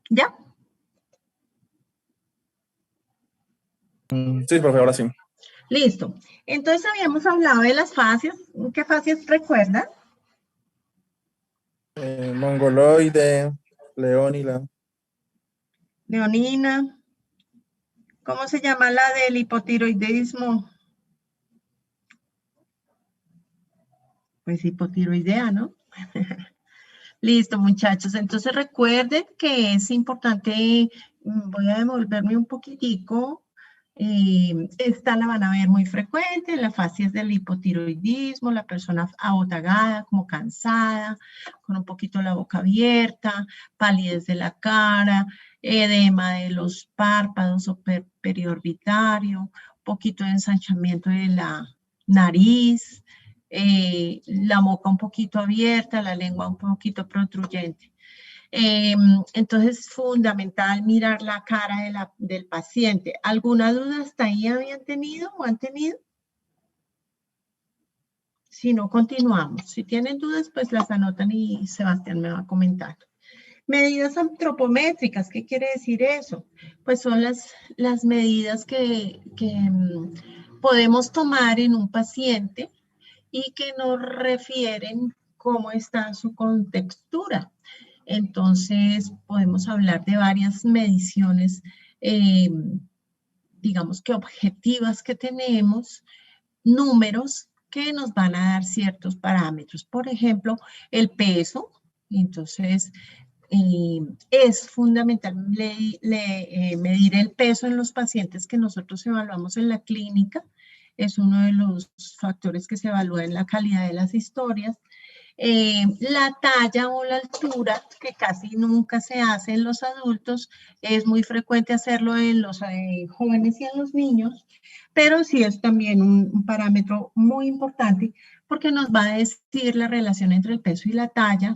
¿Ya? Sí, profe, ahora sí. Listo. Entonces habíamos hablado de las fascias. ¿Qué fascias recuerdan? Mongoloide, leónila. Leonina. ¿Cómo se llama la del hipotiroidismo? Pues hipotiroidea, ¿no? Listo, muchachos. Entonces recuerden que es importante, voy a devolverme un poquitico. Esta la van a ver muy frecuente, la fascia del hipotiroidismo, la persona abotagada, como cansada, con un poquito la boca abierta, palidez de la cara, edema de los párpados o periorbitario, un poquito de ensanchamiento de la nariz, la boca un poquito abierta, la lengua un poquito protruyente. Entonces es fundamental mirar la cara del paciente. ¿Alguna duda hasta ahí habían tenido o han tenido? Si no, continuamos. Si tienen dudas, pues las anotan y Sebastián me va a comentar. Medidas antropométricas, ¿qué quiere decir eso? Pues son las medidas que podemos tomar en un paciente y que nos refieren cómo está su contextura. Entonces, podemos hablar de varias mediciones, digamos que objetivas que tenemos, números que nos van a dar ciertos parámetros. Por ejemplo, el peso. Entonces, es fundamental medir el peso en los pacientes que nosotros evaluamos en la clínica. Es uno de los factores que se evalúa en la calidad de las historias. La talla o la altura, que casi nunca se hace en los adultos, es muy frecuente hacerlo en los jóvenes y en los niños, pero sí es también un parámetro muy importante porque nos va a decir la relación entre el peso y la talla,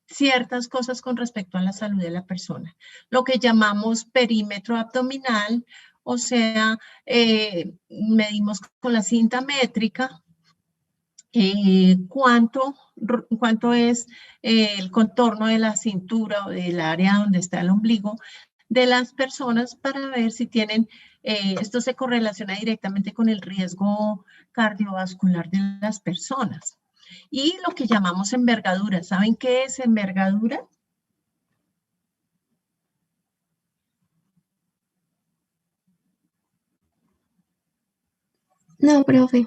ciertas cosas con respecto a la salud de la persona. Lo que llamamos perímetro abdominal, o sea, medimos con la cinta métrica, cuánto es el contorno de la cintura o del área donde está el ombligo de las personas para ver si tienen, esto se correlaciona directamente con el riesgo cardiovascular de las personas. Y lo que llamamos envergadura. ¿Saben qué es envergadura? No, profe.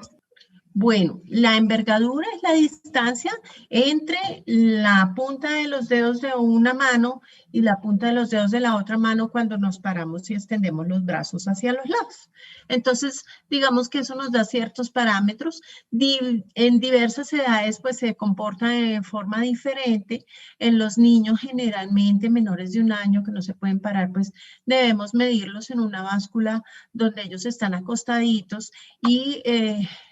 Bueno, la envergadura es la distancia entre la punta de los dedos de una mano y la punta de los dedos de la otra mano cuando nos paramos y extendemos los brazos hacia los lados. Entonces, digamos que eso nos da ciertos parámetros. En diversas edades, pues se comporta de forma diferente. En los niños, generalmente menores de 1 año que no se pueden parar, pues debemos medirlos en una báscula donde ellos están acostaditos y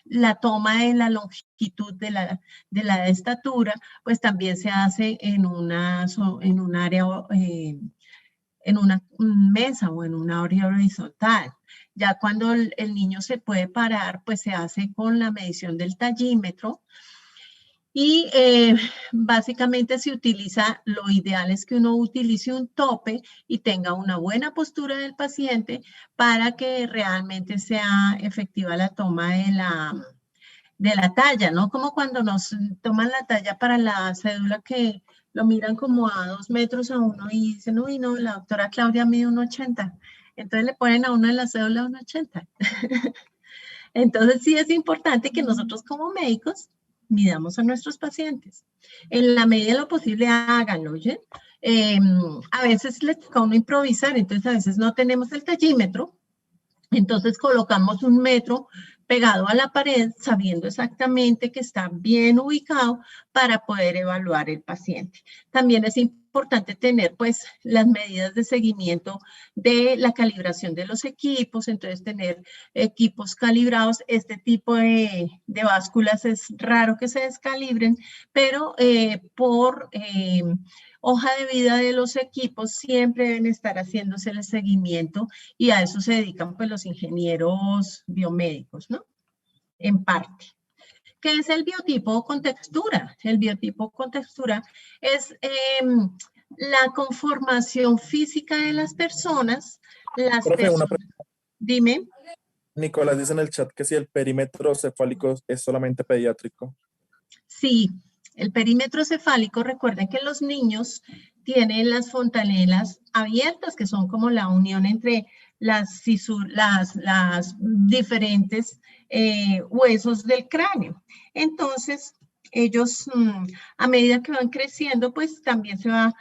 la toma de la longitud de la estatura, pues también se hace en un área, en una mesa o en una área horizontal. Ya cuando el niño se puede parar, pues se hace con la medición del tallímetro. Y básicamente se utiliza, lo ideal es que uno utilice un tope y tenga una buena postura del paciente para que realmente sea efectiva la toma de la talla, ¿no? Como cuando nos toman la talla para la cédula que lo miran como a 2 metros a uno y dicen, uy, no, la doctora Claudia mide 1,80. Entonces le ponen a uno en la cédula 1,80. Entonces sí es importante que nosotros como médicos midamos a nuestros pacientes. En la medida de lo posible háganlo, ¿oye? A veces les toca a uno improvisar, entonces a veces no tenemos el tallímetro, entonces colocamos 1 metro pegado a la pared, sabiendo exactamente que está bien ubicado para poder evaluar el paciente. También es importante tener pues las medidas de seguimiento de la calibración de los equipos, entonces tener equipos calibrados. Este tipo de básculas es raro que se descalibren, pero por hoja de vida de los equipos siempre deben estar haciéndose el seguimiento y a eso se dedican pues los ingenieros biomédicos, ¿no? En parte. ¿Qué es el biotipo con textura? El biotipo con textura es La conformación física de las personas, las Profe, una personas, dime. Nicolás dice en el chat que si el perímetro cefálico es solamente pediátrico. Sí, el perímetro cefálico, recuerden que los niños tienen las fontanelas abiertas, que son como la unión entre las diferentes huesos del cráneo. Entonces, ellos, a medida que van creciendo, pues también se va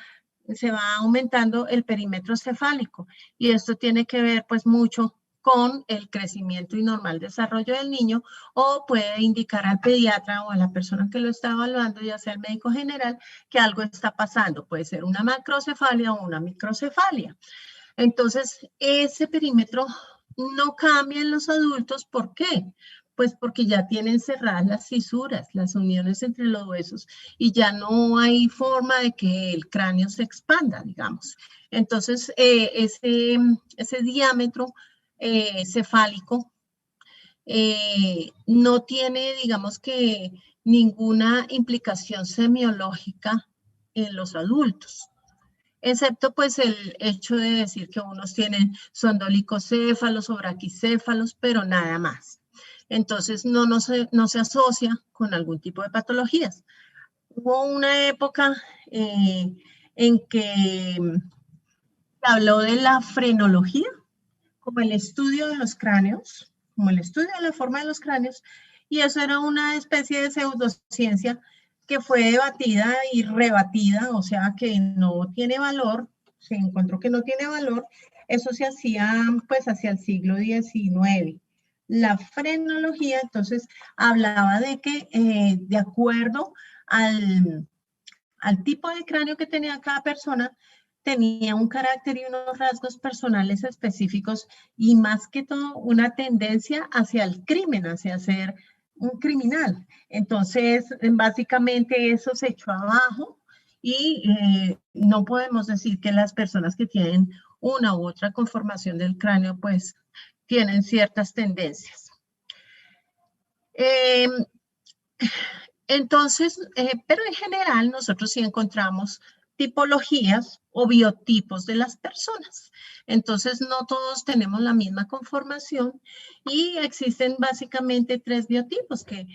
aumentando el perímetro cefálico. Y esto tiene que ver, pues, mucho con el crecimiento y normal desarrollo del niño, o puede indicar al pediatra o a la persona que lo está evaluando, ya sea el médico general, que algo está pasando. Puede ser una macrocefalia o una microcefalia. Entonces, ese perímetro no cambia en los adultos. ¿Por qué? Pues porque ya tienen cerradas las fisuras, las uniones entre los huesos, y ya no hay forma de que el cráneo se expanda, digamos. Entonces, ese diámetro cefálico no tiene, digamos que, ninguna implicación semiológica en los adultos, excepto pues el hecho de decir que unos tienen son dolicocéfalos o braquicéfalos, pero nada más. Entonces no se asocia con algún tipo de patologías. Hubo una época en que se habló de la frenología, como el estudio de los cráneos, como el estudio de la forma de los cráneos, y eso era una especie de pseudociencia que fue debatida y rebatida, o sea que no tiene valor, se encontró que no tiene valor. Eso se hacía pues hacia el siglo XIX. La frenología entonces hablaba de que de acuerdo al tipo de cráneo que tenía cada persona, tenía un carácter y unos rasgos personales específicos, y más que todo una tendencia hacia el crimen, hacia ser un criminal. Entonces, básicamente eso se echó abajo, y no podemos decir que las personas que tienen una u otra conformación del cráneo pues tienen ciertas tendencias. Entonces, pero en general nosotros sí encontramos tipologías o biotipos de las personas. Entonces, no todos tenemos la misma conformación, y existen básicamente 3 biotipos, que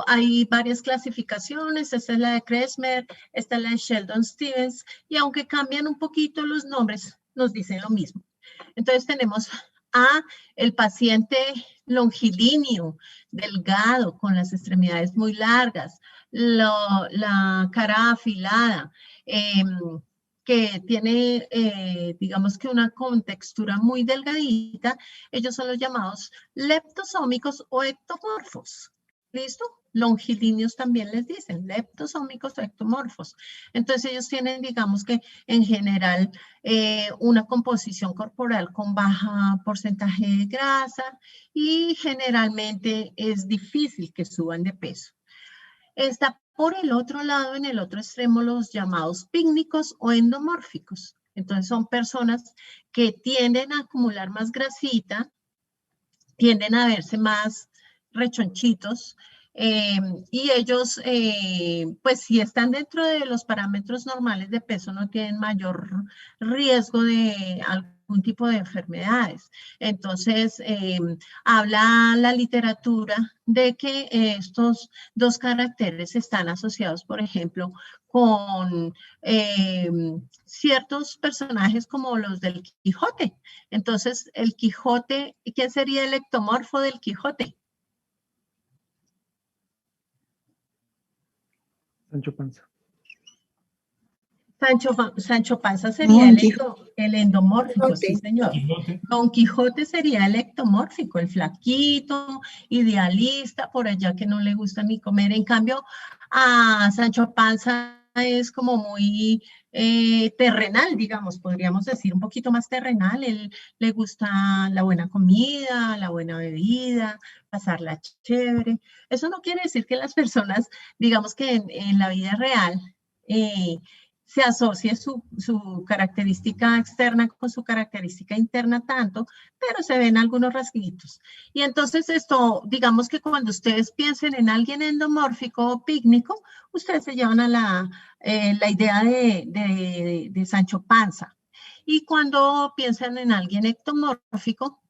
hay varias clasificaciones. Esta es la de Kresmer, esta es la de Sheldon-Stevens, y aunque cambian un poquito los nombres, nos dicen lo mismo. Entonces tenemos a el paciente longilíneo, delgado, con las extremidades muy largas, la cara afilada, que tiene, digamos que una contextura muy delgadita. Ellos son los llamados leptosómicos o ectomorfos. ¿Listo? Longilíneos también les dicen, leptosómicos o ectomorfos. Entonces ellos tienen, digamos que en general, una composición corporal con baja porcentaje de grasa, y generalmente es difícil que suban de peso. Está por el otro lado, en el otro extremo, los llamados pícnicos o endomórficos. Entonces son personas que tienden a acumular más grasita, tienden a verse más rechonchitos, y ellos, pues si están dentro de los parámetros normales de peso, no tienen mayor riesgo de algún tipo de enfermedades. Entonces, habla la literatura de que estos 2 caracteres están asociados, por ejemplo, con ciertos personajes como los del Quijote. Entonces, el Quijote, ¿quién sería el ectomorfo del Quijote? Sancho Panza. Sancho Panza sería el endomórfico, Quijote. sí, señor. Don Quijote sería el ectomórfico, el flaquito, idealista, por allá, que no le gusta ni comer. En cambio, a Sancho Panza es como muy terrenal, digamos, podríamos decir, un poquito más terrenal. Él le gusta la buena comida, la buena bebida, pasarla chévere. Eso no quiere decir que las personas, digamos que en la vida real, se asocie su característica externa con su característica interna tanto, pero se ven algunos rasguitos. Y entonces esto, digamos que cuando ustedes piensen en alguien endomórfico o pícnico, ustedes se llevan a la idea de Sancho Panza. Y cuando piensan en alguien ectomórfico,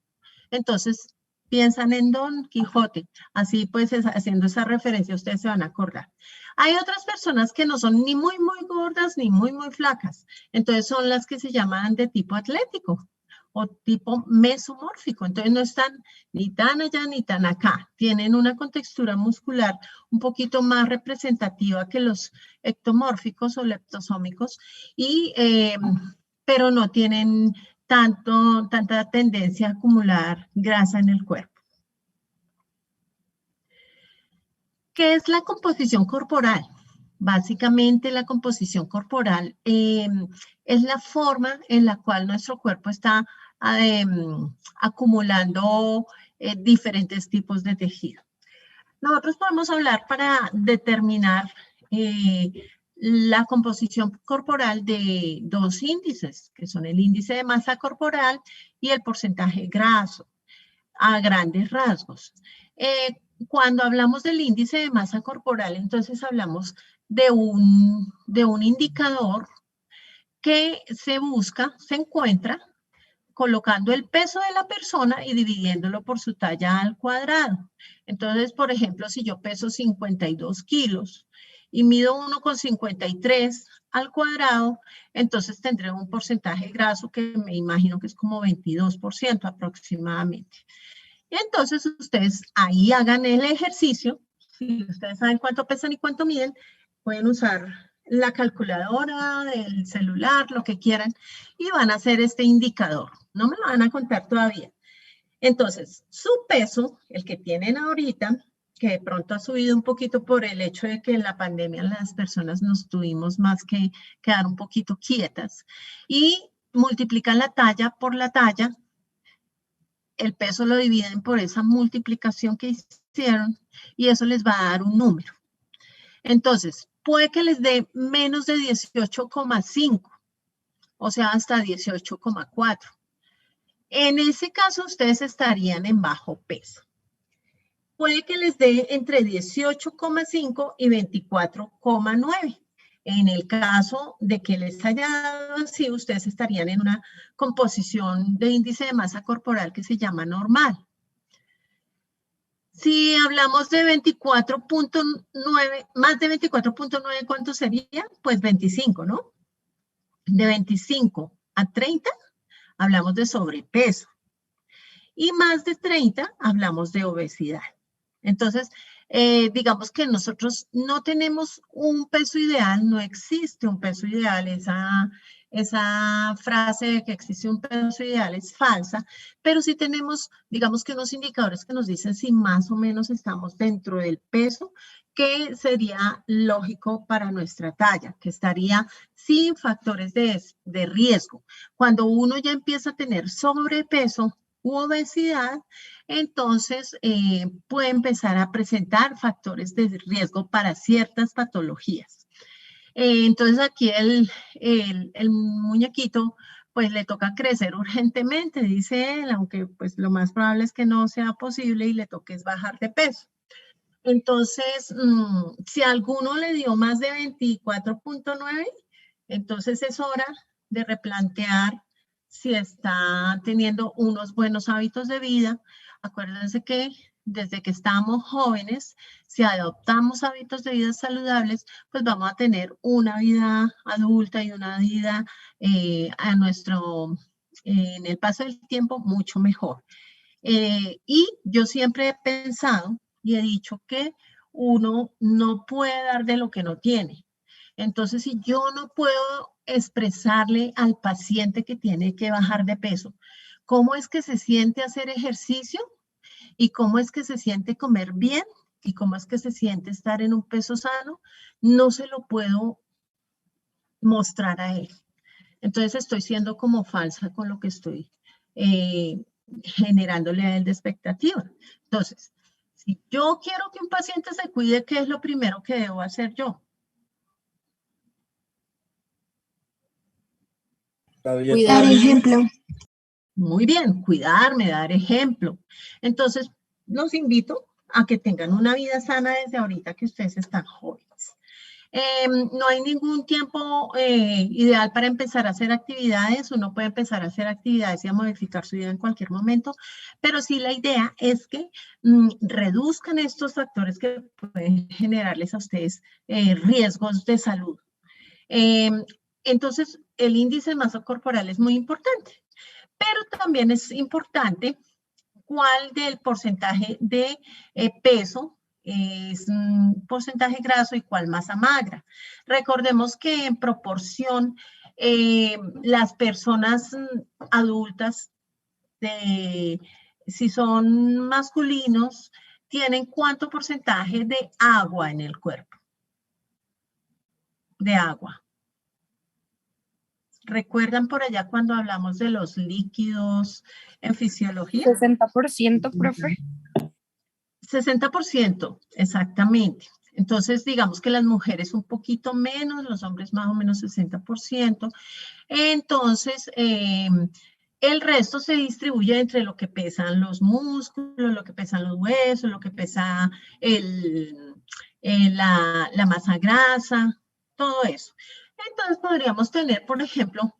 entonces piensan en Don Quijote. Así pues, haciendo esa referencia, ustedes se van a acordar. Hay otras personas que no son ni muy, muy gordas ni muy, muy flacas. Entonces son las que se llaman de tipo atlético o tipo mesomórfico. Entonces no están ni tan allá ni tan acá. Tienen una contextura muscular un poquito más representativa que los ectomórficos o leptosómicos, pero no tienen tanta tendencia a acumular grasa en el cuerpo. ¿Qué es la composición corporal? Básicamente la composición corporal es la forma en la cual nuestro cuerpo está acumulando diferentes tipos de tejido. Nosotros podemos hablar para determinar la composición corporal de dos índices, que son el índice de masa corporal y el porcentaje graso, a grandes rasgos. Cuando hablamos del índice de masa corporal, entonces hablamos de un indicador que se encuentra colocando el peso de la persona y dividiéndolo por su talla al cuadrado. Entonces, por ejemplo, si yo peso 52 kilos y mido 1,53 al cuadrado, entonces tendré un porcentaje graso que me imagino que es como 22% aproximadamente. Y entonces ustedes ahí hagan el ejercicio. Si ustedes saben cuánto pesan y cuánto miden, pueden usar la calculadora, el celular, lo que quieran, y van a hacer este indicador. No me lo van a contar todavía. Entonces, su peso, el que tienen ahorita, que de pronto ha subido un poquito por el hecho de que en la pandemia las personas nos tuvimos más que quedar un poquito quietas, y multiplican la talla por la talla, el peso lo dividen por esa multiplicación que hicieron y eso les va a dar un número. Entonces, puede que les dé menos de 18,5, o sea, hasta 18,4. En ese caso, ustedes estarían en bajo peso. Puede que les dé entre 18,5 y 24,9. En el caso de que les haya dado así, ustedes estarían en una composición de índice de masa corporal que se llama normal. Si hablamos de 24,9, más de 24,9, ¿cuánto sería? Pues 25, ¿no? De 25 a 30 hablamos de sobrepeso. Y más de 30 hablamos de obesidad. Entonces, digamos que nosotros no tenemos un peso ideal, no existe un peso ideal, esa frase de que existe un peso ideal es falsa, pero sí tenemos, digamos que unos indicadores que nos dicen si más o menos estamos dentro del peso que sería lógico para nuestra talla, que estaría sin factores de riesgo. Cuando uno ya empieza a tener sobrepeso u obesidad, entonces puede empezar a presentar factores de riesgo para ciertas patologías. Entonces aquí el muñequito pues le toca crecer urgentemente, dice él, aunque pues lo más probable es que no sea posible y le toque es bajar de peso. Entonces, si a alguno le dio más de 24,9, entonces es hora de replantear si está teniendo unos buenos hábitos de vida. Acuérdense que desde que estamos jóvenes, si adoptamos hábitos de vida saludables, pues vamos a tener una vida adulta y una vida en el paso del tiempo mucho mejor. Y yo siempre he pensado y he dicho que uno no puede dar de lo que no tiene. Entonces, si yo no puedo expresarle al paciente que tiene que bajar de peso, cómo es que se siente hacer ejercicio y cómo es que se siente comer bien y cómo es que se siente estar en un peso sano, no se lo puedo mostrar a él. Entonces, estoy siendo como falsa con lo que estoy generándole a él de expectativa. Entonces, si yo quiero que un paciente se cuide, ¿qué es lo primero que debo hacer yo? La dieta. Cuidar. Dar ejemplo. Muy bien, cuidarme, dar ejemplo. Entonces, los invito a que tengan una vida sana desde ahorita que ustedes están jóvenes. No hay ningún tiempo ideal para empezar a hacer actividades. Uno puede empezar a hacer actividades y a modificar su vida en cualquier momento, pero sí la idea es que reduzcan estos factores que pueden generarles a ustedes riesgos de salud. Entonces, el índice de masa corporal es muy importante, pero también es importante cuál del porcentaje de peso es un porcentaje graso y cuál masa magra. Recordemos que en proporción las personas adultas, si son masculinos, tienen cuánto porcentaje de agua en el cuerpo. De agua. ¿Recuerdan por allá cuando hablamos de los líquidos en fisiología? 60%, profe. 60%, exactamente. Entonces, digamos que las mujeres un poquito menos, los hombres más o menos 60%. Entonces, el resto se distribuye entre lo que pesan los músculos, lo que pesan los huesos, lo que pesa la masa grasa, todo eso. Entonces, podríamos tener, por ejemplo,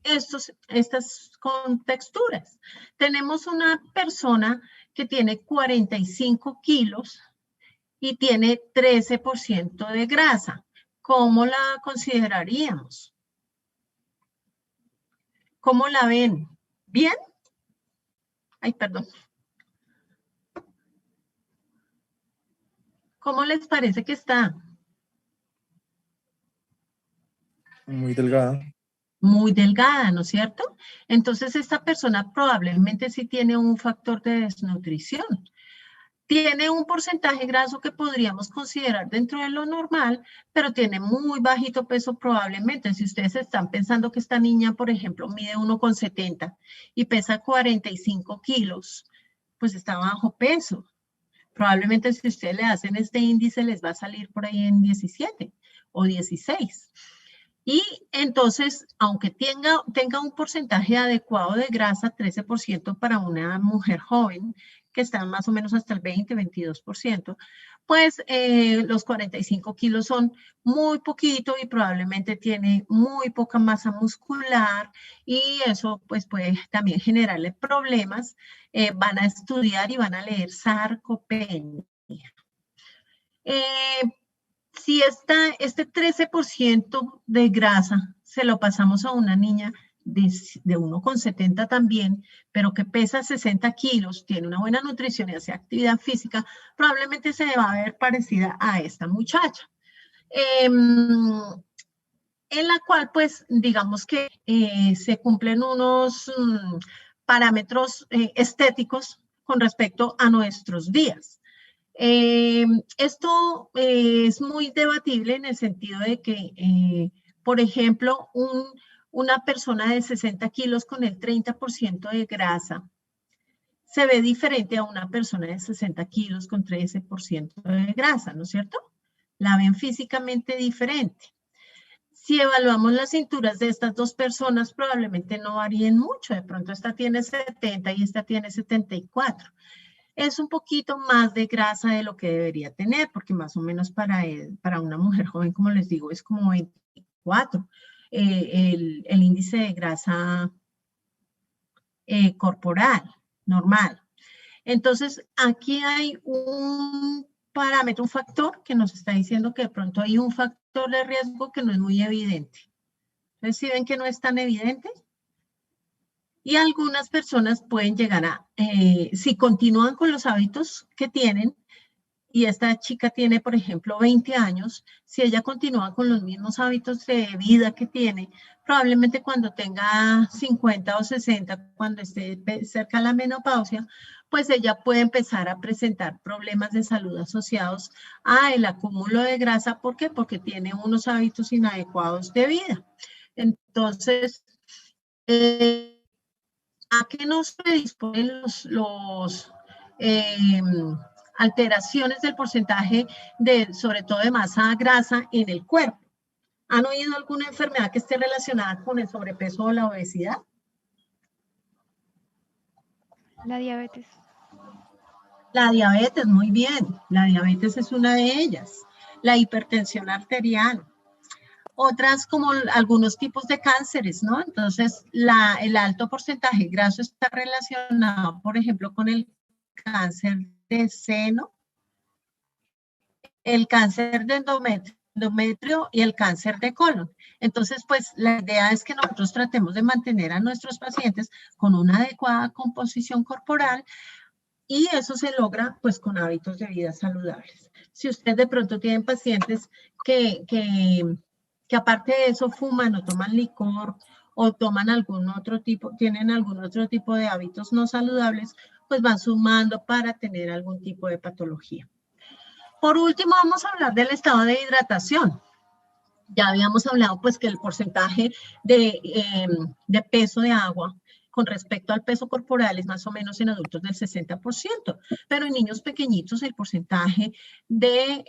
estas contexturas. Tenemos una persona que tiene 45 kilos y tiene 13% de grasa. ¿Cómo la consideraríamos? ¿Cómo la ven? ¿Bien? Ay, perdón. ¿Cómo les parece que está? Muy delgada. Muy delgada, ¿no es cierto? Entonces, esta persona probablemente sí tiene un factor de desnutrición. Tiene un porcentaje graso que podríamos considerar dentro de lo normal, pero tiene muy bajito peso probablemente. Si ustedes están pensando que esta niña, por ejemplo, mide 1,70 y pesa 45 kilos, pues está bajo peso. Probablemente si ustedes le hacen este índice, les va a salir por ahí en 17 o 16. Y entonces, aunque tenga un porcentaje adecuado de grasa, 13% para una mujer joven, que está más o menos hasta el 20-22%, pues los 45 kilos son muy poquito y probablemente tiene muy poca masa muscular y eso pues puede también generarle problemas. Van a estudiar y van a leer sarcopenia. Si este 13% de grasa se lo pasamos a una niña de 1,70 también, pero que pesa 60 kilos, tiene una buena nutrición y hace actividad física, probablemente se va a ver parecida a esta muchacha. En la cual, pues, digamos que se cumplen unos parámetros estéticos con respecto a nuestros días. Esto es muy debatible en el sentido de que, por ejemplo, una persona de 60 kilos con el 30% de grasa se ve diferente a una persona de 60 kilos con 13% de grasa, ¿no es cierto? La ven físicamente diferente. Si evaluamos las cinturas de estas dos personas, probablemente no varíen mucho. De pronto esta tiene 70 y esta tiene 74. Es un poquito más de grasa de lo que debería tener, porque más o menos para una mujer joven, como les digo, es como 24 el índice de grasa corporal, normal. Entonces, aquí hay un parámetro, un factor que nos está diciendo que de pronto hay un factor de riesgo que no es muy evidente. Entonces, ¿sí ven que no es tan evidente? Y algunas personas pueden llegar a, si continúan con los hábitos que tienen, y esta chica tiene, por ejemplo, 20 años, si ella continúa con los mismos hábitos de vida que tiene, probablemente cuando tenga 50 o 60, cuando esté cerca de la menopausia, pues ella puede empezar a presentar problemas de salud asociados al acúmulo de grasa. ¿Por qué? Porque tiene unos hábitos inadecuados de vida. Entonces, ¿a qué nos predisponen los alteraciones del porcentaje sobre todo de masa grasa en el cuerpo? ¿Han oído alguna enfermedad que esté relacionada con el sobrepeso o la obesidad? La diabetes. La diabetes, muy bien. La diabetes es una de ellas. La hipertensión arterial. Otras como algunos tipos de cánceres, ¿no? Entonces, el alto porcentaje graso está relacionado, por ejemplo, con el cáncer de seno, el cáncer de endometrio y el cáncer de colon. Entonces, pues la idea es que nosotros tratemos de mantener a nuestros pacientes con una adecuada composición corporal y eso se logra pues con hábitos de vida saludables. Si usted de pronto tiene pacientes que aparte de eso fuman o toman licor o toman algún otro tipo, tienen algún otro tipo de hábitos no saludables, pues van sumando para tener algún tipo de patología. Por último, vamos a hablar del estado de hidratación. Ya habíamos hablado pues que el porcentaje de peso de agua con respecto al peso corporal es más o menos en adultos del 60%, pero en niños pequeñitos el porcentaje de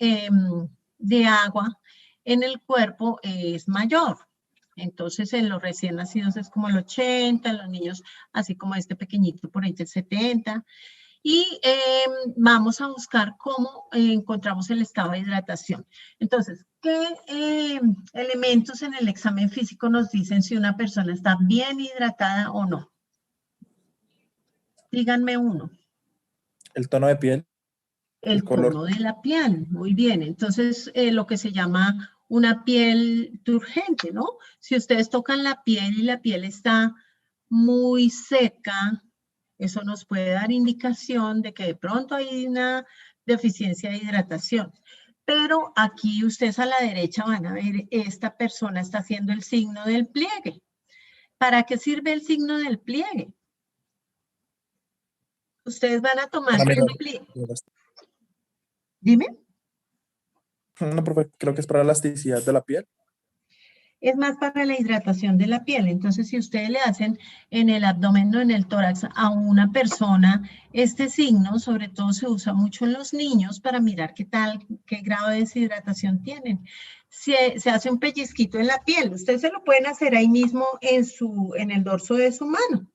agua en el cuerpo es mayor. Entonces en los recién nacidos es como el 80, en los niños así como este pequeñito por ahí del 70. Y vamos a buscar cómo encontramos el estado de hidratación. Entonces, ¿qué elementos en el examen físico nos dicen si una persona está bien hidratada o no? Díganme uno. El tono de piel. El tono de la piel, muy bien. Entonces, lo que se llama una piel turgente, ¿no? Si ustedes tocan la piel y la piel está muy seca, eso nos puede dar indicación de que de pronto hay una deficiencia de hidratación. Pero aquí ustedes a la derecha van a ver, esta persona está haciendo el signo del pliegue. ¿Para qué sirve el signo del pliegue? Ustedes van a tomar un pliegue. Dime. No, profe, creo que es para la elasticidad de la piel. Es más para la hidratación de la piel. Entonces, si ustedes le hacen en el abdomen o en el tórax a una persona este signo, sobre todo se usa mucho en los niños para mirar qué grado de deshidratación tienen. Se hace un pellizquito en la piel. Ustedes se lo pueden hacer ahí mismo en el dorso de su mano.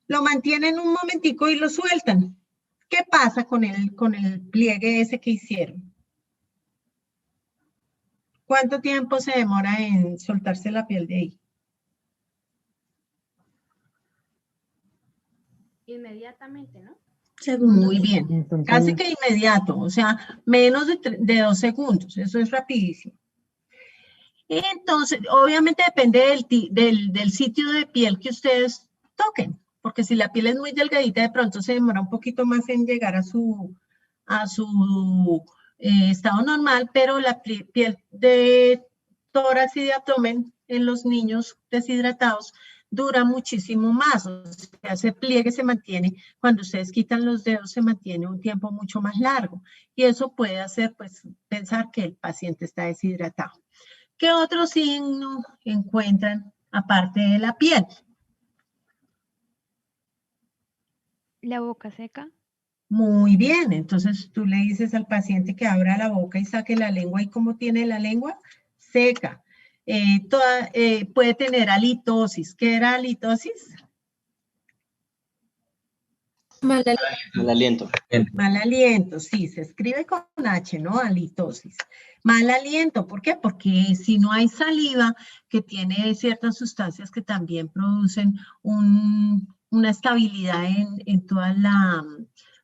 Lo mantienen un momentico y lo sueltan. ¿Qué pasa con el pliegue ese que hicieron? ¿Cuánto tiempo se demora en soltarse la piel de ahí? Inmediatamente, ¿no? Segundos. Muy bien, casi que inmediato, o sea, menos de 2 segundos, eso es rapidísimo. Entonces, obviamente depende del sitio de piel que ustedes toquen, porque si la piel es muy delgadita, de pronto se demora un poquito más en llegar a su estado normal, pero la piel de tórax y de abdomen en los niños deshidratados dura muchísimo más, o sea, ese pliegue se mantiene, cuando ustedes quitan los dedos, se mantiene un tiempo mucho más largo, y eso puede hacer, pues, pensar que el paciente está deshidratado. ¿Qué otro signo encuentran aparte de la piel? La boca seca. Muy bien, entonces tú le dices al paciente que abra la boca y saque la lengua, ¿y cómo tiene la lengua? Seca. Puede tener halitosis. ¿Qué era halitosis? Mal aliento. Mal aliento, sí, se escribe con H, ¿no? Halitosis. Mal aliento, ¿por qué? Porque si no hay saliva, que tiene ciertas sustancias que también producen una estabilidad en toda la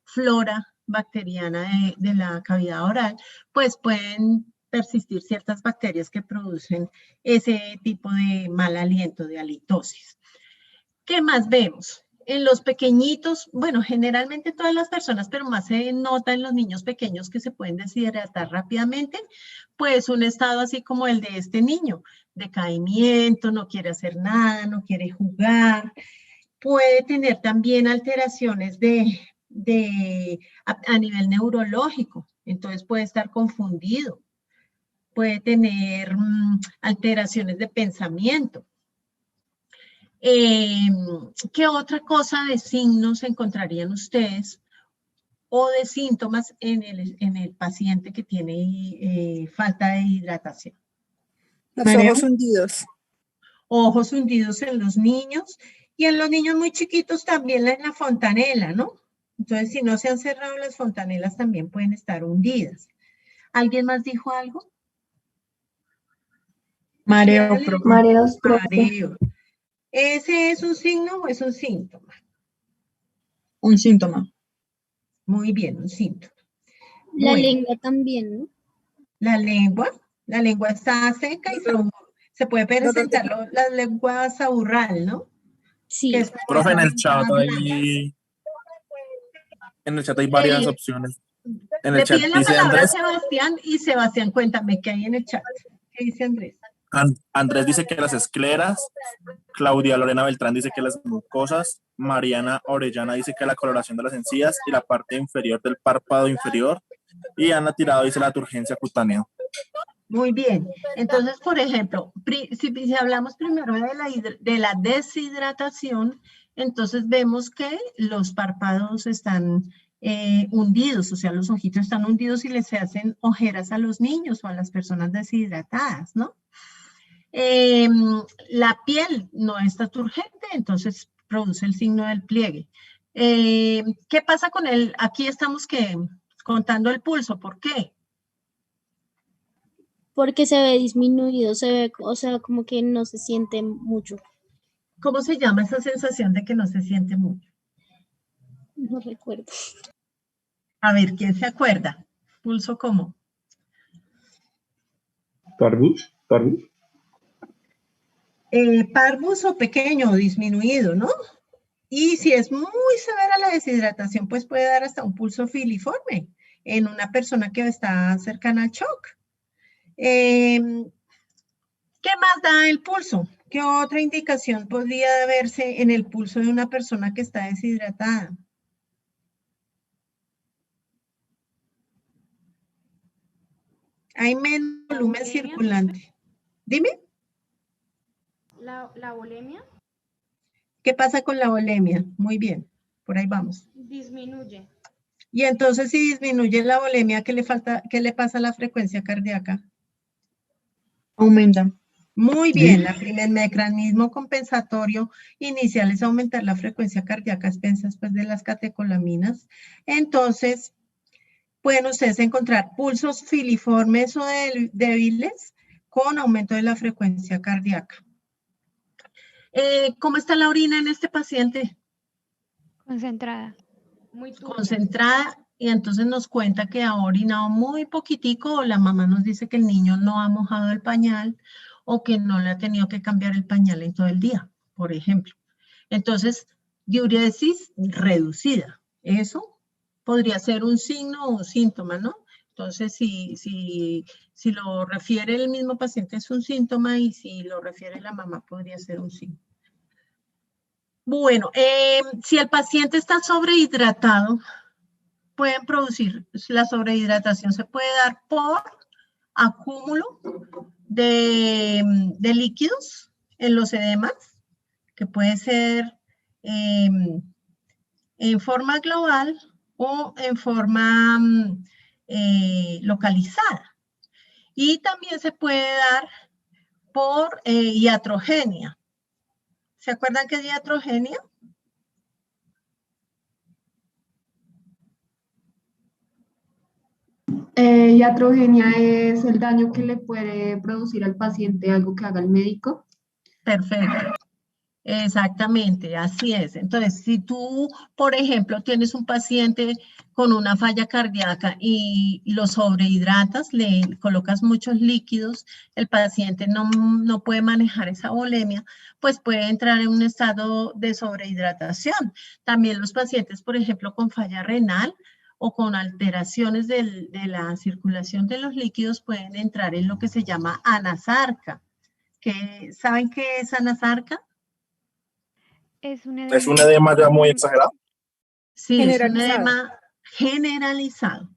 flora bacteriana de la cavidad oral, pues pueden persistir ciertas bacterias que producen ese tipo de mal aliento, de halitosis. ¿Qué más vemos? En los pequeñitos, bueno, generalmente todas las personas, pero más se nota en los niños pequeños que se pueden deshidratar rápidamente, pues un estado así como el de este niño, decaimiento, no quiere hacer nada, no quiere jugar, puede tener también alteraciones a nivel neurológico, entonces puede estar confundido, puede tener alteraciones de pensamiento. ¿Qué otra cosa de signos encontrarían ustedes o de síntomas en el paciente que tiene falta de hidratación? Los María. ojos hundidos. Ojos hundidos en los niños y en los niños muy chiquitos también en la fontanela, ¿no? Entonces, si no se han cerrado las fontanelas, también pueden estar hundidas. ¿Alguien más dijo algo? Mareo, ¿Quién? profe. Mareos, profe. Mareo. ¿Ese es un signo o es un síntoma? Un síntoma. Muy bien, un síntoma. La Bueno, lengua también, ¿no? la lengua está seca y se puede presentar la lengua saburral, ¿no? Sí. Que es como Profe, esa ventana blanca. en el chat hay varias opciones. En el Le chat piden la dice palabra a Andrés, Sebastián y Sebastián, cuéntame qué hay en el chat. ¿Qué dice Andrés? Andrés dice que las escleras, Claudia Lorena Beltrán dice que las mucosas, Mariana Orellana dice que la coloración de las encías y la parte inferior del párpado inferior, y Ana Tirado dice la turgencia cutánea. Muy bien. Entonces, por ejemplo, si hablamos primero de la deshidratación, entonces vemos que los párpados están hundidos, o sea, los ojitos están hundidos y les hacen ojeras a los niños o a las personas deshidratadas, ¿no? La piel no está turgente, entonces produce el signo del pliegue. ¿Qué pasa con él? Aquí estamos contando el pulso, ¿por qué? Porque se ve disminuido, se ve, o sea, como que no se siente mucho. ¿Cómo se llama esa sensación de que no se siente mucho? No recuerdo. A ver, ¿quién se acuerda? ¿Pulso cómo? Parvus. Parvus o pequeño o disminuido, ¿no? Y si es muy severa la deshidratación, pues puede dar hasta un pulso filiforme en una persona que está cercana al shock. ¿Qué más da el pulso? ¿Qué otra indicación podría verse en el pulso de una persona que está deshidratada? Hay menos volumen circulante. Dime. La bulimia ¿Qué pasa con la bulimia? Muy bien, por ahí vamos. disminuye. Y entonces, si disminuye la bulimia, ¿qué le pasa a la frecuencia cardíaca? Aumenta. Muy bien, el mecanismo compensatorio inicial es aumentar la frecuencia cardíaca a expensas pues, de las catecolaminas. Entonces, pueden ustedes encontrar pulsos filiformes o débiles con aumento de la frecuencia cardíaca. ¿Cómo está la orina en este paciente? Concentrada. Muy turbia. Concentrada, y entonces nos cuenta que ha orinado muy poquitico, o la mamá nos dice que el niño no ha mojado el pañal, o que no le ha tenido que cambiar el pañal en todo el día, por ejemplo. Entonces, diuresis reducida, eso podría ser un signo o un síntoma, ¿no? Entonces, si lo refiere el mismo paciente es un síntoma, y si lo refiere la mamá podría ser un signo. Bueno, si el paciente está sobrehidratado, pueden producir, la sobrehidratación se puede dar por acúmulo de líquidos en los edemas, que puede ser en forma global o en forma localizada. Y también se puede dar por iatrogenia. ¿Se acuerdan qué es iatrogenia? Iatrogenia es el daño que le puede producir al paciente algo que haga el médico. Perfecto. Exactamente, así es. Entonces, si tú, por ejemplo, tienes un paciente con una falla cardíaca y lo sobrehidratas, le colocas muchos líquidos, el paciente no puede manejar esa volemia, pues puede entrar en un estado de sobrehidratación. También los pacientes, por ejemplo, con falla renal o con alteraciones de la circulación de los líquidos pueden entrar en lo que se llama anasarca. ¿Saben qué es anasarca? Es un Es un edema ya muy exagerado. Sí, es un Generalizado. edema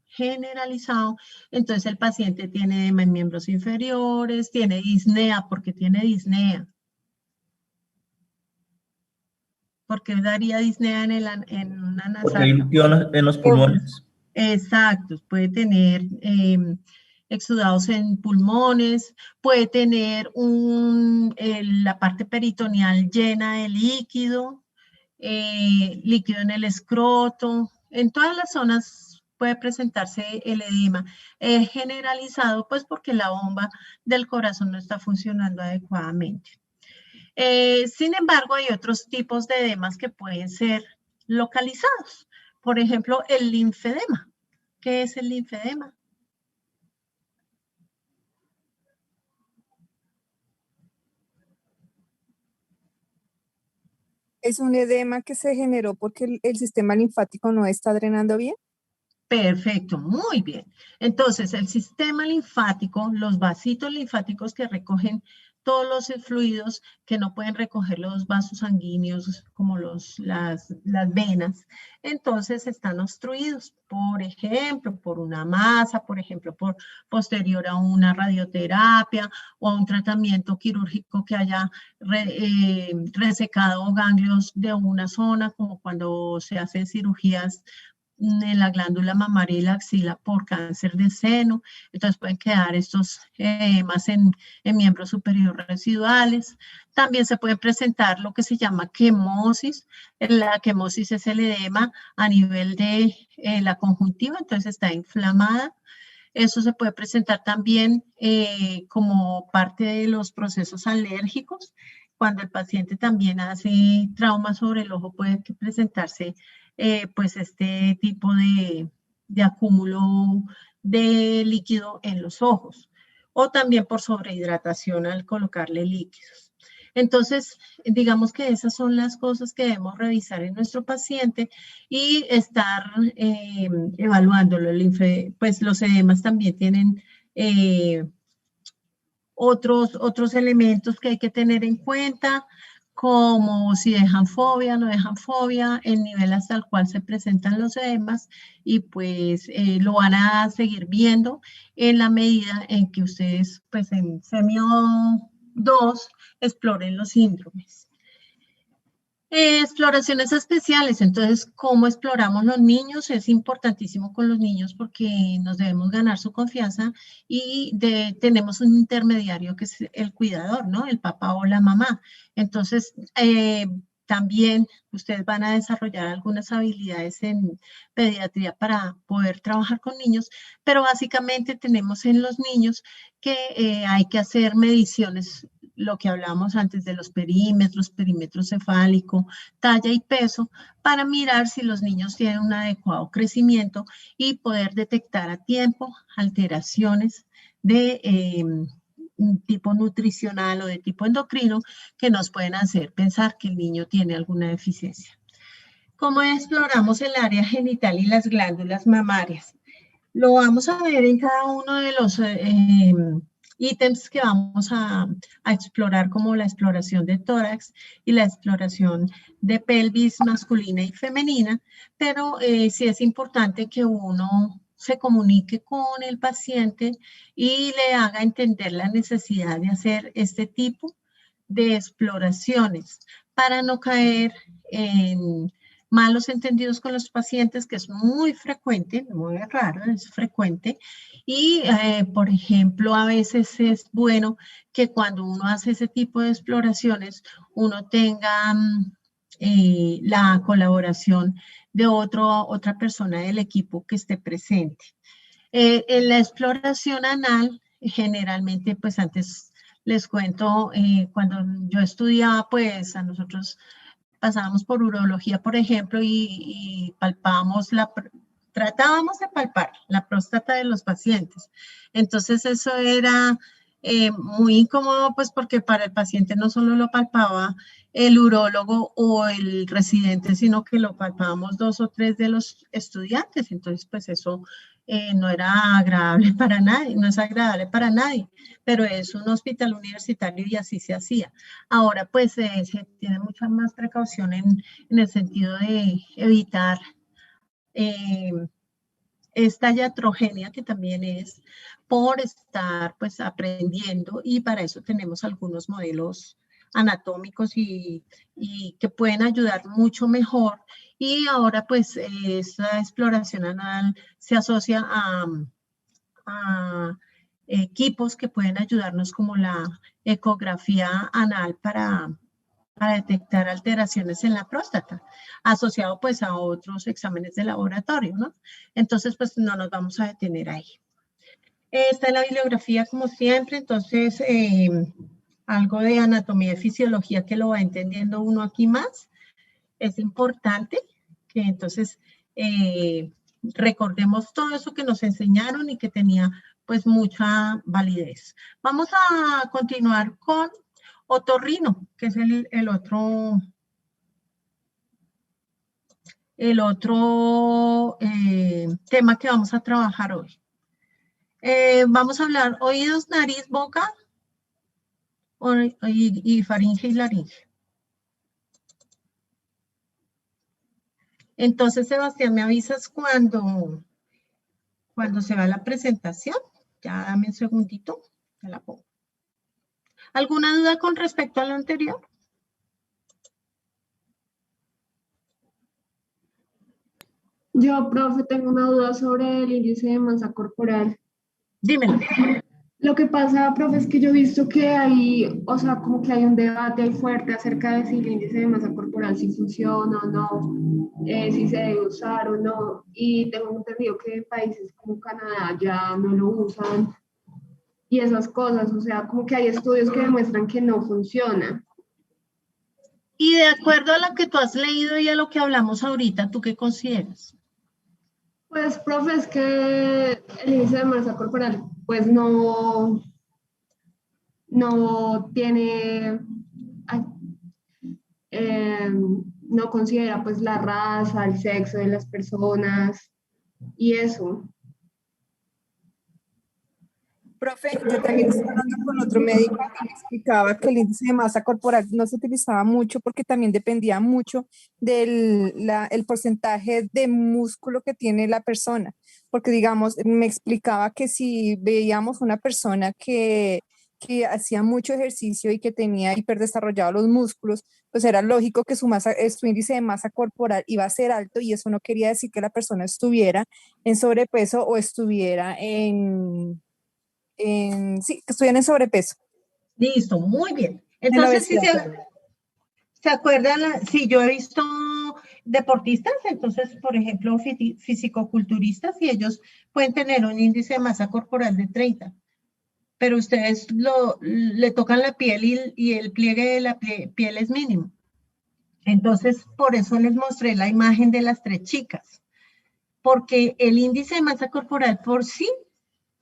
generalizado. Entonces el paciente tiene edema en miembros inferiores, tiene disnea, porque tiene disnea. ¿Por qué daría disnea en una Porque hay nasal? líquido en los pulmones. Exacto, puede tener exudados en pulmones, puede tener la parte peritoneal llena de líquido, líquido en el escroto, en todas las zonas puede presentarse el edema generalizado, pues porque la bomba del corazón no está funcionando adecuadamente. Sin embargo, hay otros tipos de edemas que pueden ser localizados. Por ejemplo, el linfedema. ¿Qué es el linfedema? ¿Es un edema que se generó porque el sistema linfático no está drenando bien? Perfecto, muy bien. Entonces, el sistema linfático, los vasitos linfáticos que recogen todos los fluidos que no pueden recoger los vasos sanguíneos como las venas, entonces están obstruidos, por ejemplo, por una masa, por ejemplo, posterior a una radioterapia o a un tratamiento quirúrgico que haya resecado ganglios de una zona, como cuando se hacen cirugías en la glándula mamaria y la axila por cáncer de seno. Entonces pueden quedar estos edemas en miembros superiores residuales. También se puede presentar lo que se llama quemosis. La quemosis es el edema a nivel de la conjuntiva, entonces está inflamada. Eso se puede presentar también como parte de los procesos alérgicos. Cuando el paciente también hace trauma sobre el ojo, puede presentarse pues este tipo de acúmulo de líquido en los ojos. O también por sobrehidratación al colocarle líquidos. Entonces, digamos que esas son las cosas que debemos revisar en nuestro paciente y estar evaluándolo. Pues los edemas también tienen otros elementos que hay que tener en cuenta, como si dejan fobia, no dejan fobia, el nivel hasta el cual se presentan los edemas, y pues lo van a seguir viendo en la medida en que ustedes, pues en Semio 2, exploren los síndromes. Exploraciones especiales, entonces, ¿cómo exploramos los niños? Es importantísimo con los niños porque nos debemos ganar su confianza y tenemos un intermediario que es el cuidador, ¿no? El papá o la mamá. Entonces, también ustedes van a desarrollar algunas habilidades en pediatría para poder trabajar con niños, pero básicamente tenemos en los niños que hay que hacer mediciones, lo que hablábamos antes de los perímetros, perímetro cefálico, talla y peso, para mirar si los niños tienen un adecuado crecimiento y poder detectar a tiempo alteraciones de tipo nutricional o de tipo endocrino que nos pueden hacer pensar que el niño tiene alguna deficiencia. ¿Cómo exploramos el área genital y las glándulas mamarias? Lo vamos a ver en cada uno de los ítems que vamos a explorar, como la exploración de tórax y la exploración de pelvis masculina y femenina, pero sí es importante que uno se comunique con el paciente y le haga entender la necesidad de hacer este tipo de exploraciones para no caer en malos entendidos con los pacientes, que es muy frecuente, muy raro, es frecuente. Y, por ejemplo, a veces es bueno que cuando uno hace ese tipo de exploraciones, uno tenga la colaboración de otra persona del equipo que esté presente. En la exploración anal, generalmente, pues antes les cuento, cuando yo estudiaba, pues a nosotros pasábamos por urología, por ejemplo, y palpábamos tratábamos de palpar la próstata de los pacientes. Entonces eso era muy incómodo, pues porque para el paciente no solo lo palpaba el urólogo o el residente, sino que lo palpábamos 2 o 3 de los estudiantes. Entonces, pues eso no era agradable para nadie, no es agradable para nadie, pero es un hospital universitario y así se hacía. Ahora, pues se tiene mucha más precaución en el sentido de evitar esta iatrogenia, que también es por estar pues aprendiendo, y para eso tenemos algunos modelos anatómicos y que pueden ayudar mucho mejor. Y ahora pues esta exploración anal se asocia a equipos que pueden ayudarnos como la ecografía anal para detectar alteraciones en la próstata, asociado pues a otros exámenes de laboratorio, ¿no? Entonces, pues no nos vamos a detener ahí. Esta es la bibliografía como siempre, entonces algo de anatomía y fisiología que lo va entendiendo uno aquí más. Es importante que entonces recordemos todo eso que nos enseñaron y que tenía pues mucha validez. Vamos a continuar con otorrino, que es el otro tema que vamos a trabajar hoy. Vamos a hablar oídos, nariz, boca y faringe y laringe. Entonces, Sebastián, me avisas cuando se va la presentación. Ya dame un segundito, te la pongo. ¿Alguna duda con respecto a lo anterior? Yo, profe, tengo una duda sobre el índice de masa corporal. Dímelo. Lo que pasa, profe, es que yo he visto que hay, o sea, como que hay un debate ahí fuerte acerca de si el índice de masa corporal sí funciona o no, si se debe usar o no. Y tengo entendido que en países como Canadá ya no lo usan y esas cosas, o sea, como que hay estudios que demuestran que no funciona. Y de acuerdo a lo que tú has leído y a lo que hablamos ahorita, ¿tú qué consideras? Pues, profe, es que el índice de masa corporal, pues no tiene, ay, no considera pues la raza, el sexo de las personas y eso. Profe, yo también estaba hablando con otro médico que me explicaba que el índice de masa corporal no se utilizaba mucho porque también dependía mucho del el porcentaje de músculo que tiene la persona. Porque, digamos, me explicaba que si veíamos una persona que hacía mucho ejercicio y que tenía hiperdesarrollados los músculos, pues era lógico que su índice de masa corporal iba a ser alto y eso no quería decir que la persona estuviera en sobrepeso o estuviera sí, que estuvieran en sobrepeso. Listo, muy bien. En Entonces, si obesidad. se acuerdan, sí, yo he visto deportistas, entonces, por ejemplo, fisicoculturistas, y ellos pueden tener un índice de masa corporal de 30, pero ustedes le tocan la piel y el pliegue de la piel es mínimo. Entonces, por eso les mostré la imagen de las 3 chicas, porque el índice de masa corporal por sí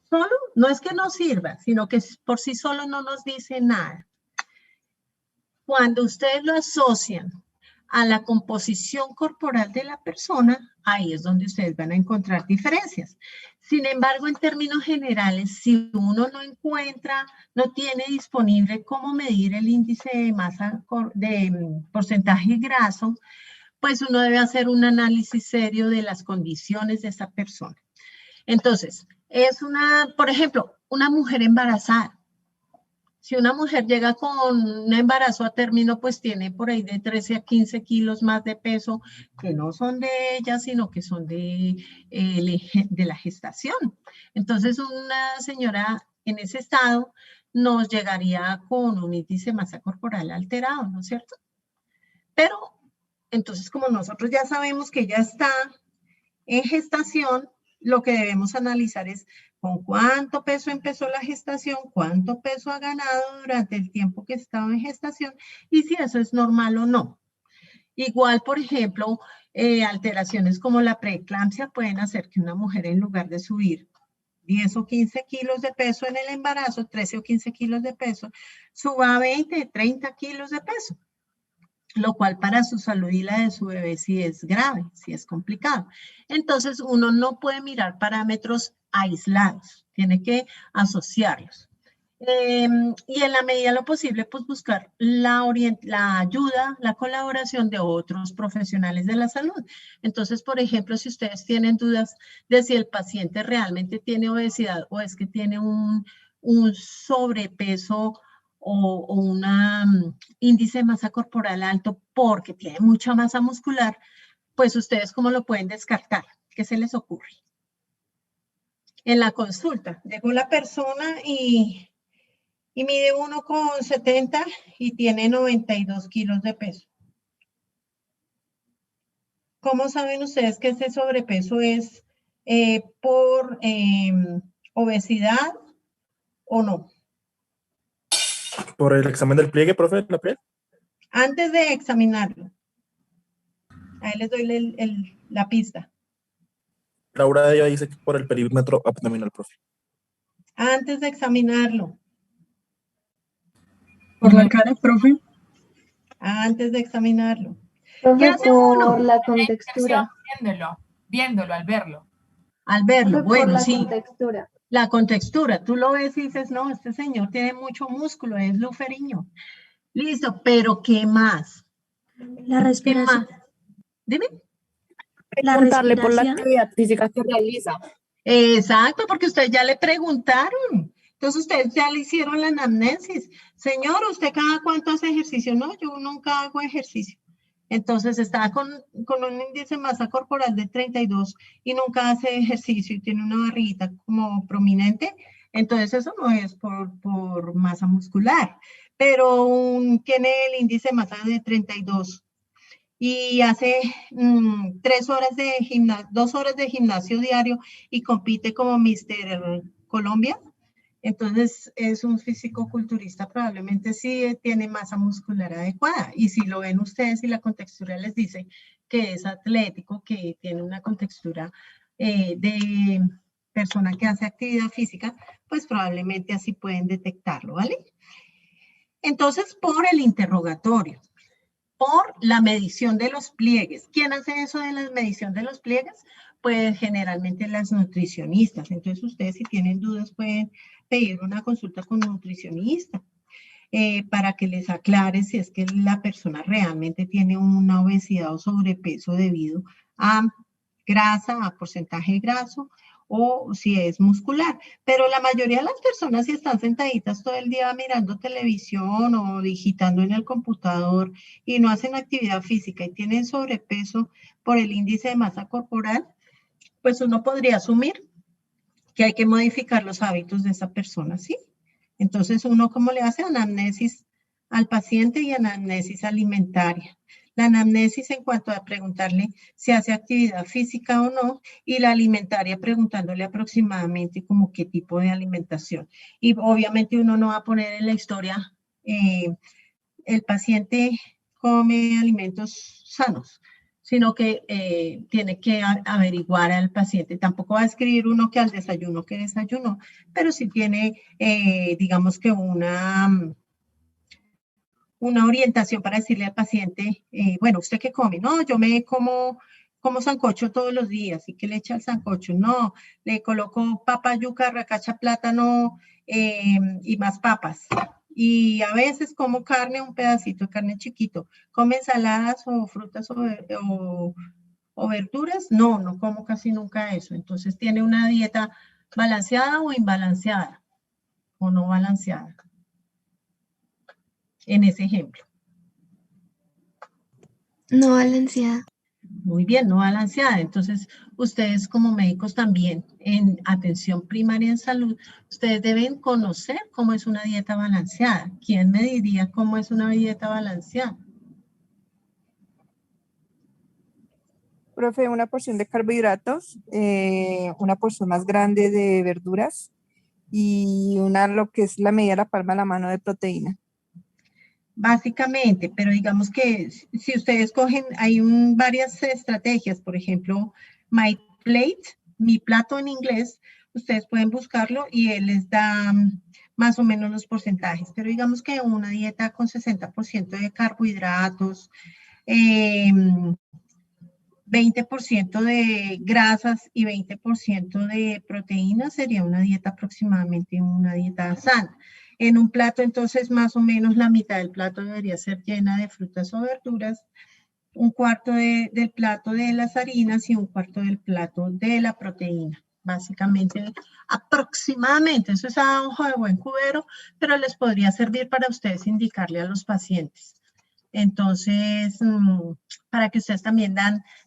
solo, no es que no sirva, sino que por sí solo no nos dice nada. Cuando ustedes lo asocian a la composición corporal de la persona, ahí es donde ustedes van a encontrar diferencias. Sin embargo, en términos generales, si uno no encuentra, no tiene disponible cómo medir el índice de masa, de porcentaje graso, pues uno debe hacer un análisis serio de las condiciones de esa persona. Entonces, por ejemplo, una mujer embarazada. Si una mujer llega con un embarazo a término, pues tiene por ahí de 13 a 15 kilos más de peso, que no son de ella, sino que son de la gestación. Entonces, una señora en ese estado nos llegaría con un índice de masa corporal alterado, ¿no es cierto? Pero, entonces, como nosotros ya sabemos que ella está en gestación, lo que debemos analizar es con cuánto peso empezó la gestación, cuánto peso ha ganado durante el tiempo que estaba en gestación y si eso es normal o no. Igual, por ejemplo, alteraciones como la preeclampsia pueden hacer que una mujer, en lugar de subir 10 o 15 kilos de peso en el embarazo, 13 o 15 kilos de peso, suba 20, 30 kilos de peso, lo cual para su salud y la de su bebé sí es grave, sí es complicado. Entonces, uno no puede mirar parámetros aislados, tiene que asociarlos. Y en la medida de lo posible, pues buscar la ayuda, la colaboración de otros profesionales de la salud. Entonces, por ejemplo, si ustedes tienen dudas de si el paciente realmente tiene obesidad o es que tiene un sobrepeso o un índice de masa corporal alto porque tiene mucha masa muscular, pues ustedes cómo lo pueden descartar, ¿qué se les ocurre? en la consulta. Llegó la persona y mide 1,70 y tiene 92 kilos de peso. ¿Cómo saben ustedes que ese sobrepeso es por obesidad o no? Por el examen del pliegue, profe, la piel. Antes de examinarlo. Ahí les doy la pista. Laura de ella dice que por el perímetro abdominal, profe. Antes de examinarlo. Por la cara, profe. Antes de examinarlo. Profe, hace por uno? la contextura. Viéndolo, al verlo. Al verlo, Profe, bueno, por la sí. contextura. La contextura. Tú lo ves y dices, no, este señor tiene mucho músculo, es luferiño. Listo, pero ¿qué más? La ¿Qué respiración. más? Dime. La Preguntarle por la respiración. actividad física que realiza. Exacto, porque ustedes ya le preguntaron. Entonces ustedes ya le hicieron la anamnesis. Señor, ¿usted cada cuánto hace ejercicio? No, yo nunca hago ejercicio. Entonces está con un índice de masa corporal de 32 y nunca hace ejercicio y tiene una barriguita como prominente. Entonces eso no es por masa muscular, pero tiene el índice de masa de 32 y hace 2 horas de gimnasio diario y compite como Mr. Colombia. Entonces es un físico-culturista, probablemente sí tiene masa muscular adecuada. Y si lo ven ustedes y la contextura les dice que es atlético, que tiene una contextura de persona que hace actividad física, pues probablemente así pueden detectarlo, ¿vale? Entonces, por el interrogatorio, por la medición de los pliegues. ¿Quién hace eso de la medición de los pliegues? Pues generalmente las nutricionistas. Entonces ustedes si tienen dudas pueden pedir una consulta con un nutricionista para que les aclare si es que la persona realmente tiene una obesidad o sobrepeso debido a grasa, a porcentaje graso, o si es muscular. Pero la mayoría de las personas, si están sentaditas todo el día mirando televisión o digitando en el computador y no hacen actividad física y tienen sobrepeso por el índice de masa corporal, pues uno podría asumir que hay que modificar los hábitos de esa persona, ¿sí? Entonces, uno, ¿cómo le hace? Anamnesis al paciente y anamnesis alimentaria. La anamnesis en cuanto a preguntarle si hace actividad física o no, y la alimentaria preguntándole aproximadamente como qué tipo de alimentación. Y obviamente uno no va a poner en la historia, el paciente come alimentos sanos, sino que tiene que averiguar al paciente. Tampoco va a escribir uno que al desayuno, que desayuno, pero sí tiene, digamos que una orientación para decirle al paciente, bueno, ¿usted qué come? No, yo me como sancocho todos los días. ¿Y qué le echa al sancocho? No, le coloco papa, yuca, racacha, plátano y más papas. Y a veces como carne, un pedacito de carne chiquito. ¿Come ensaladas o frutas o verduras? No, no como casi nunca eso. Entonces, ¿tiene una dieta balanceada o imbalanceada? ¿O no balanceada? En ese ejemplo. No balanceada. Muy bien, no balanceada. Entonces, ustedes como médicos también en atención primaria en salud, ustedes deben conocer cómo es una dieta balanceada. ¿Quién me diría cómo es una dieta balanceada? Profe, una porción de carbohidratos, una porción más grande de verduras y lo que es la medida de la palma de la mano de proteína. Básicamente, pero digamos que si ustedes cogen, hay varias estrategias, por ejemplo, My Plate, mi plato en inglés, ustedes pueden buscarlo y él les da más o menos los porcentajes, pero digamos que una dieta con 60% de carbohidratos, 20% de grasas y 20% de proteínas sería una dieta aproximadamente una dieta sana. En un plato, entonces, más o menos la mitad del plato debería ser llena de frutas o verduras, un cuarto del plato de las harinas y un cuarto del plato de la proteína. Básicamente, aproximadamente, eso es a ojo de buen cubero, pero les podría servir para ustedes indicarle a los pacientes. Entonces, para que ustedes también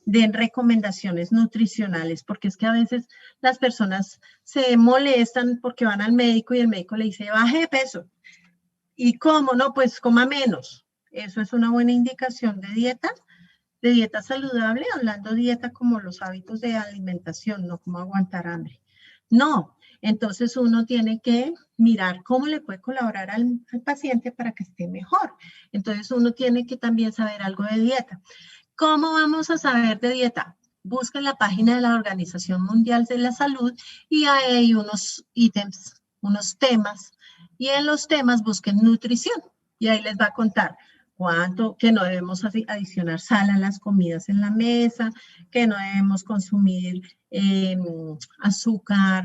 den recomendaciones nutricionales, porque es que a veces las personas se molestan porque van al médico y el médico le dice, baje de peso. ¿Y cómo? No, pues coma menos. Eso es una buena indicación de dieta saludable, hablando dieta como los hábitos de alimentación, no como aguantar hambre. No, entonces uno tiene que mirar cómo le puede colaborar al paciente para que esté mejor. Entonces uno tiene que también saber algo de dieta. ¿Cómo vamos a saber de dieta? Busquen la página de la Organización Mundial de la Salud y ahí hay unos ítems, unos temas, y en los temas busquen nutrición y ahí les va a contar que no debemos adicionar sal a las comidas en la mesa, que no debemos consumir azúcar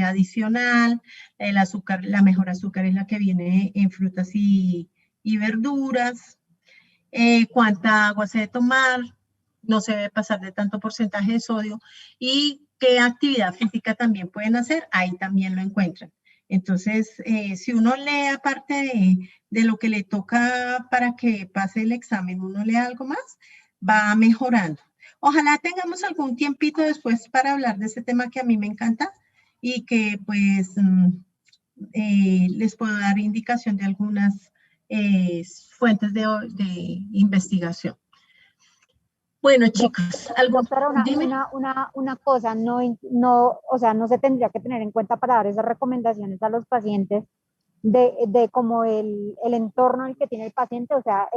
adicional. El azúcar, la mejor azúcar es la que viene en frutas y verduras. Cuánta agua se debe tomar, no se debe pasar de tanto porcentaje de sodio y qué actividad física también pueden hacer, ahí también lo encuentran. Entonces, si uno lee aparte de lo que le toca para que pase el examen, uno lee algo más, va mejorando. Ojalá tengamos algún tiempito después para hablar de este tema que a mí me encanta y que pues les puedo dar indicación de algunas fuentes de investigación. Bueno, chicos, doctora, una cosa, o sea, no se tendría que tener en cuenta para dar esas recomendaciones a los pacientes de como el entorno en el que tiene el paciente, o sea,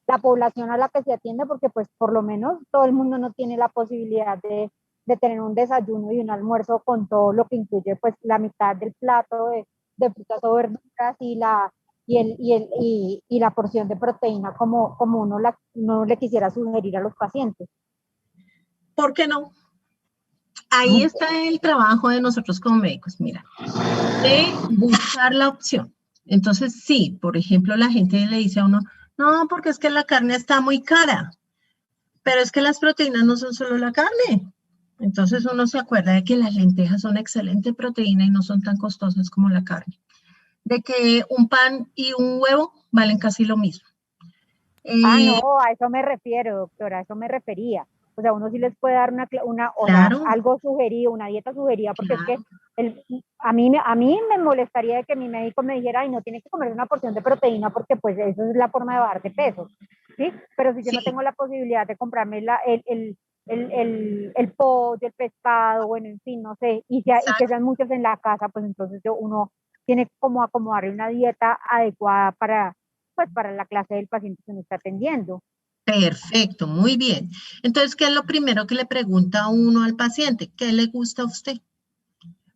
la población a la que se atiende, porque pues por lo menos todo el mundo no tiene la posibilidad de tener un desayuno y un almuerzo con todo lo que incluye pues la mitad del plato de frutas o verduras y la porción de proteína como uno le quisiera sugerir a los pacientes. ¿Por qué no? Ahí está el trabajo de nosotros como médicos, mira, de buscar la opción. Entonces, sí, por ejemplo, la gente le dice a uno, no, porque es que la carne está muy cara, pero es que las proteínas no son solo la carne. Entonces uno se acuerda de que las lentejas son excelente proteína y no son tan costosas como la carne. De que un pan y un huevo valen casi lo mismo. No, a eso me refiero, doctora, a eso me refería. O sea, uno sí les puede dar claro, algo sugerido, una dieta sugerida, porque claro. Es que a mí me molestaría de que mi médico me dijera, ay, no tienes que comer una porción de proteína porque pues eso es la forma de bajar de peso, ¿sí? Pero si yo no tengo la posibilidad de comprarme el pollo, el pescado, bueno, en fin, no sé, y que sean muchos en la casa, pues entonces uno tiene como acomodarle una dieta adecuada para la clase del paciente que uno está atendiendo. Perfecto, muy bien. Entonces, ¿qué es lo primero que le pregunta uno al paciente? ¿Qué le gusta a usted?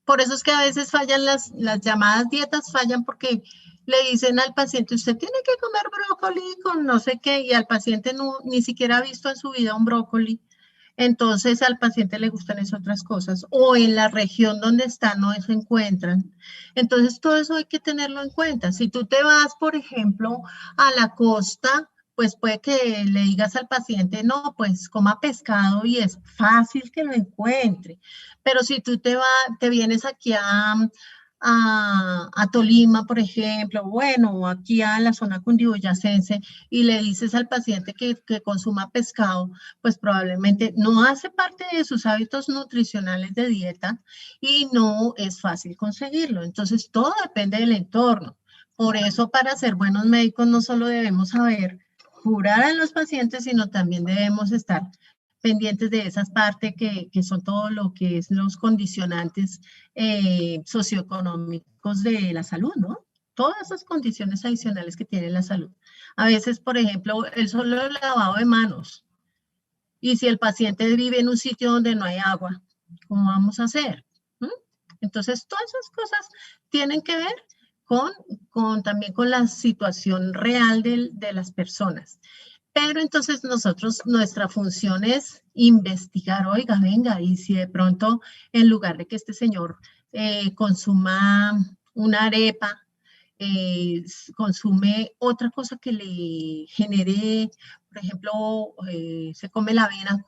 Por eso es que a veces fallan las llamadas dietas, fallan porque le dicen al paciente, usted tiene que comer brócoli con no sé qué, y al paciente ni siquiera ha visto en su vida un brócoli. Entonces al paciente le gustan esas otras cosas, o en la región donde está no se encuentran. Entonces todo eso hay que tenerlo en cuenta. Si tú te vas, por ejemplo, a la costa, pues puede que le digas al paciente, no, pues coma pescado y es fácil que lo encuentre. Pero si tú te vienes aquí a Tolima, por ejemplo, bueno, aquí a la zona cundiboyacense y le dices al paciente que consuma pescado, pues probablemente no hace parte de sus hábitos nutricionales de dieta y no es fácil conseguirlo. Entonces, todo depende del entorno. Por eso, para ser buenos médicos, no solo debemos saber curar a los pacientes, sino también debemos estar pendientes de esas partes que son todo lo que es los condicionantes socioeconómicos de la salud, ¿no? Todas esas condiciones adicionales que tiene la salud. A veces, por ejemplo, el solo lavado de manos. Y si el paciente vive en un sitio donde no hay agua, ¿cómo vamos a hacer? Entonces, todas esas cosas tienen que ver también con la situación real de las personas. Pero entonces nuestra función es investigar, oiga, venga, y si de pronto en lugar de que este señor consuma una arepa, consume otra cosa que le genere, por ejemplo, se come la avena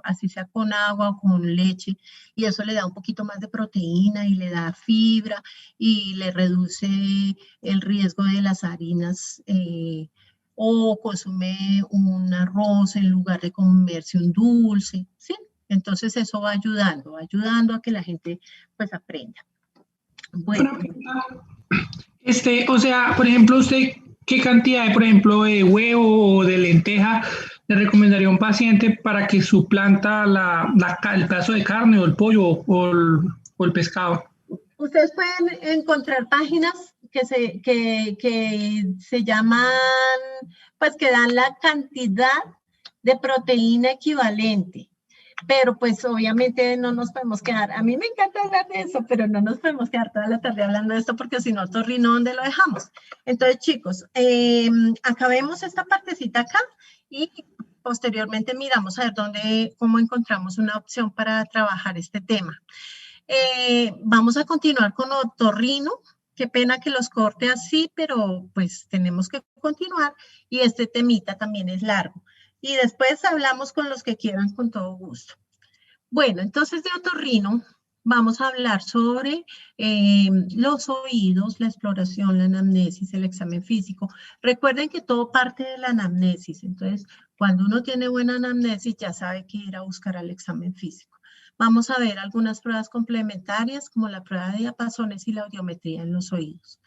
así sea con agua o con leche, y eso le da un poquito más de proteína y le da fibra y le reduce el riesgo de las harinas o consume un arroz en lugar de comerse un dulce, ¿sí? Entonces eso va ayudando a que la gente pues aprenda. Bueno. Una pregunta. O sea, por ejemplo, usted, ¿qué cantidad de, por ejemplo, de huevo o de lenteja le recomendaría a un paciente para que suplanta el pedazo de carne o el pollo o el pescado? Ustedes pueden encontrar páginas que se llaman, pues que dan la cantidad de proteína equivalente. Pero pues obviamente no nos podemos quedar, a mí me encanta hablar de eso, pero no nos podemos quedar toda la tarde hablando de esto porque si no, Torrino, ¿dónde lo dejamos? Entonces, chicos, acabemos esta partecita acá y posteriormente miramos a ver cómo encontramos una opción para trabajar este tema. Vamos a continuar con otorrino. Qué pena que los corte así, pero pues tenemos que continuar y este temita también es largo. Y después hablamos con los que quieran con todo gusto. Bueno, entonces de otorrino vamos a hablar sobre los oídos, la exploración, la anamnesis, el examen físico. Recuerden que todo parte de la anamnesis. Entonces, cuando uno tiene buena anamnesis, ya sabe que ir a buscar al examen físico. Vamos a ver algunas pruebas complementarias, como la prueba de diapasones y la audiometría en los oídos.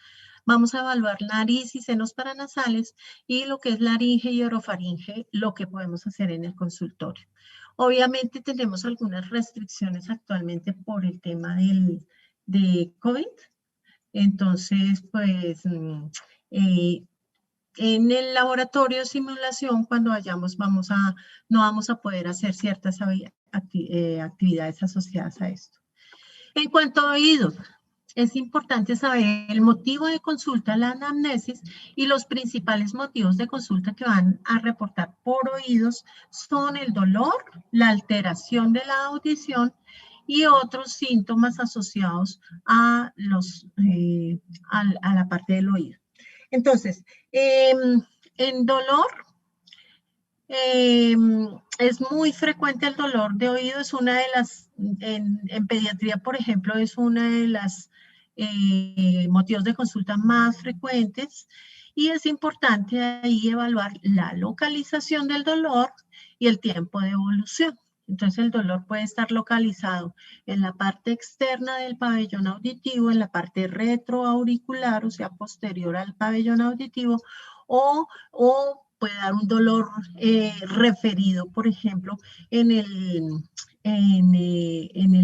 Vamos a evaluar nariz y senos paranasales y lo que es laringe y orofaringe, lo que podemos hacer en el consultorio. Obviamente tenemos algunas restricciones actualmente por el tema de COVID. Entonces, pues, en el laboratorio de simulación, cuando vayamos, no vamos a poder hacer ciertas actividades asociadas a esto. En cuanto a oídos, es importante saber el motivo de consulta, la anamnesis, y los principales motivos de consulta que van a reportar por oídos son el dolor, la alteración de la audición y otros síntomas asociados a la parte del oído. Entonces, en dolor, es muy frecuente el dolor de oído, es una de las, en pediatría, por ejemplo, es una de las motivos de consulta más frecuentes y es importante ahí evaluar la localización del dolor y el tiempo de evolución. Entonces el dolor puede estar localizado en la parte externa del pabellón auditivo, en la parte retroauricular, o sea, posterior al pabellón auditivo, o puede dar un dolor referido, por ejemplo, en el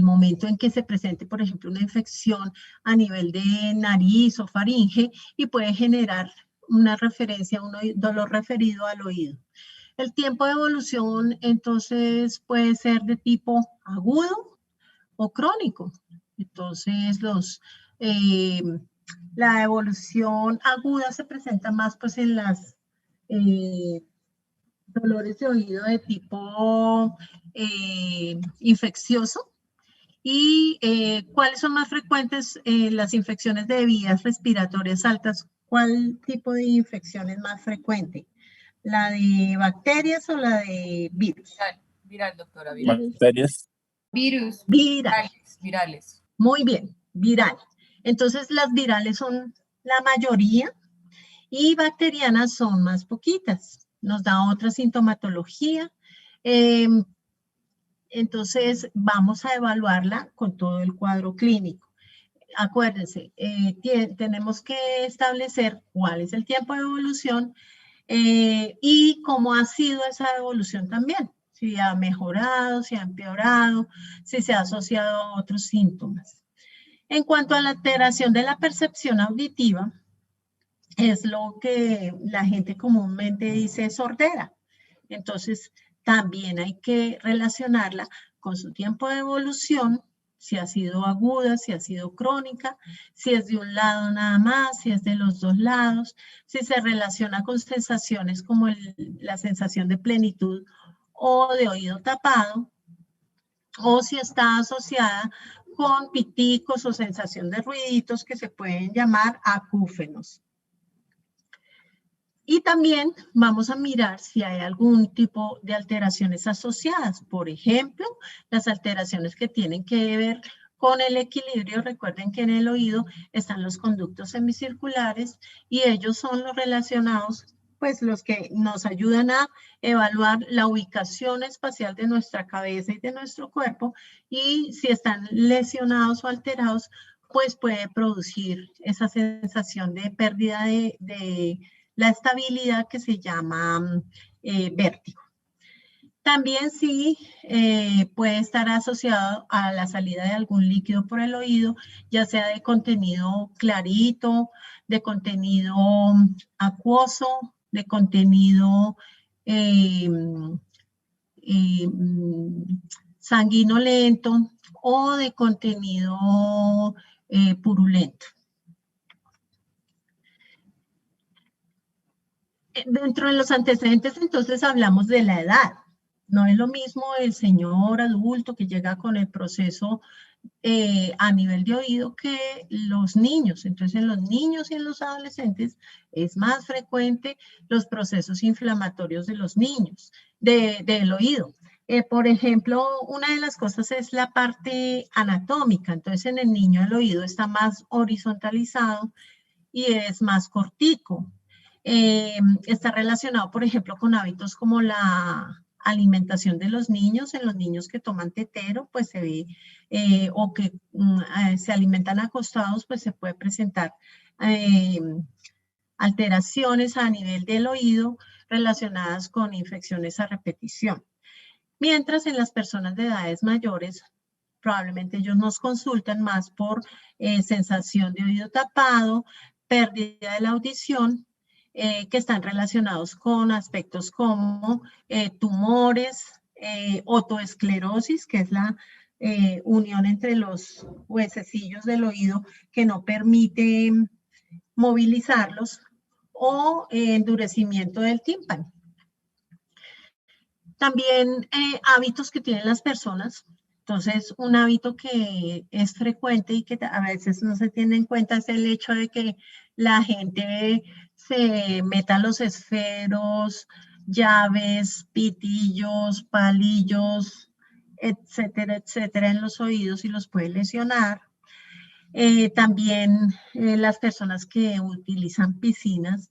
momento en que se presente, por ejemplo, una infección a nivel de nariz o faringe y puede generar una referencia, un dolor referido al oído. El tiempo de evolución, entonces, puede ser de tipo agudo o crónico. Entonces, la evolución aguda se presenta más pues en las dolores de oído de tipo infeccioso. ¿Y cuáles son más frecuentes las infecciones de vías respiratorias altas? ¿Cuál tipo de infección es más frecuente? ¿La de bacterias o la de virus? Viral, doctora, viral. Bacterias. Virus. Virales. Muy bien, viral. Entonces las virales son la mayoría y bacterianas son más poquitas. Nos da otra sintomatología. Entonces vamos a evaluarla con todo el cuadro clínico. Acuérdense, tenemos que establecer cuál es el tiempo de evolución y cómo ha sido esa evolución también. Si ha mejorado, si ha empeorado, si se ha asociado a otros síntomas. En cuanto a la alteración de la percepción auditiva, es lo que la gente comúnmente dice sordera. Entonces, también hay que relacionarla con su tiempo de evolución, si ha sido aguda, si ha sido crónica, si es de un lado nada más, si es de los dos lados, si se relaciona con sensaciones como la sensación de plenitud o de oído tapado, o si está asociada con piticos o sensación de ruiditos que se pueden llamar acúfenos. Y también vamos a mirar si hay algún tipo de alteraciones asociadas. Por ejemplo, las alteraciones que tienen que ver con el equilibrio. Recuerden que en el oído están los conductos semicirculares y ellos son los relacionados pues los que nos ayudan a evaluar la ubicación espacial de nuestra cabeza y de nuestro cuerpo, y si están lesionados o alterados, pues puede producir esa sensación de pérdida de la estabilidad que se llama vértigo. También sí puede estar asociado a la salida de algún líquido por el oído, ya sea de contenido clarito, de contenido acuoso, de contenido sanguinolento o de contenido purulento. Dentro de los antecedentes, entonces, hablamos de la edad. No es lo mismo el señor adulto que llega con el proceso a nivel de oído que los niños. Entonces, en los niños y en los adolescentes es más frecuente los procesos inflamatorios de los niños, del oído. Por ejemplo, una de las cosas es la parte anatómica. Entonces, en el niño el oído está más horizontalizado y es más cortico. Está relacionado, por ejemplo, con hábitos como la alimentación de los niños. En los niños que toman tetero, pues se ve, o que se alimentan acostados, pues se puede presentar alteraciones a nivel del oído relacionadas con infecciones a repetición. Mientras en las personas de edades mayores, probablemente ellos nos consultan más por sensación de oído tapado, pérdida de la audición, que están relacionados con aspectos como tumores, otoesclerosis, que es la unión entre los huesecillos del oído que no permite movilizarlos, o endurecimiento del tímpano. También hábitos que tienen las personas. Entonces, un hábito que es frecuente y que a veces no se tiene en cuenta es el hecho de que la gente se meta los esferos, llaves, pitillos, palillos, etcétera, etcétera, en los oídos y los puede lesionar. También las personas que utilizan piscinas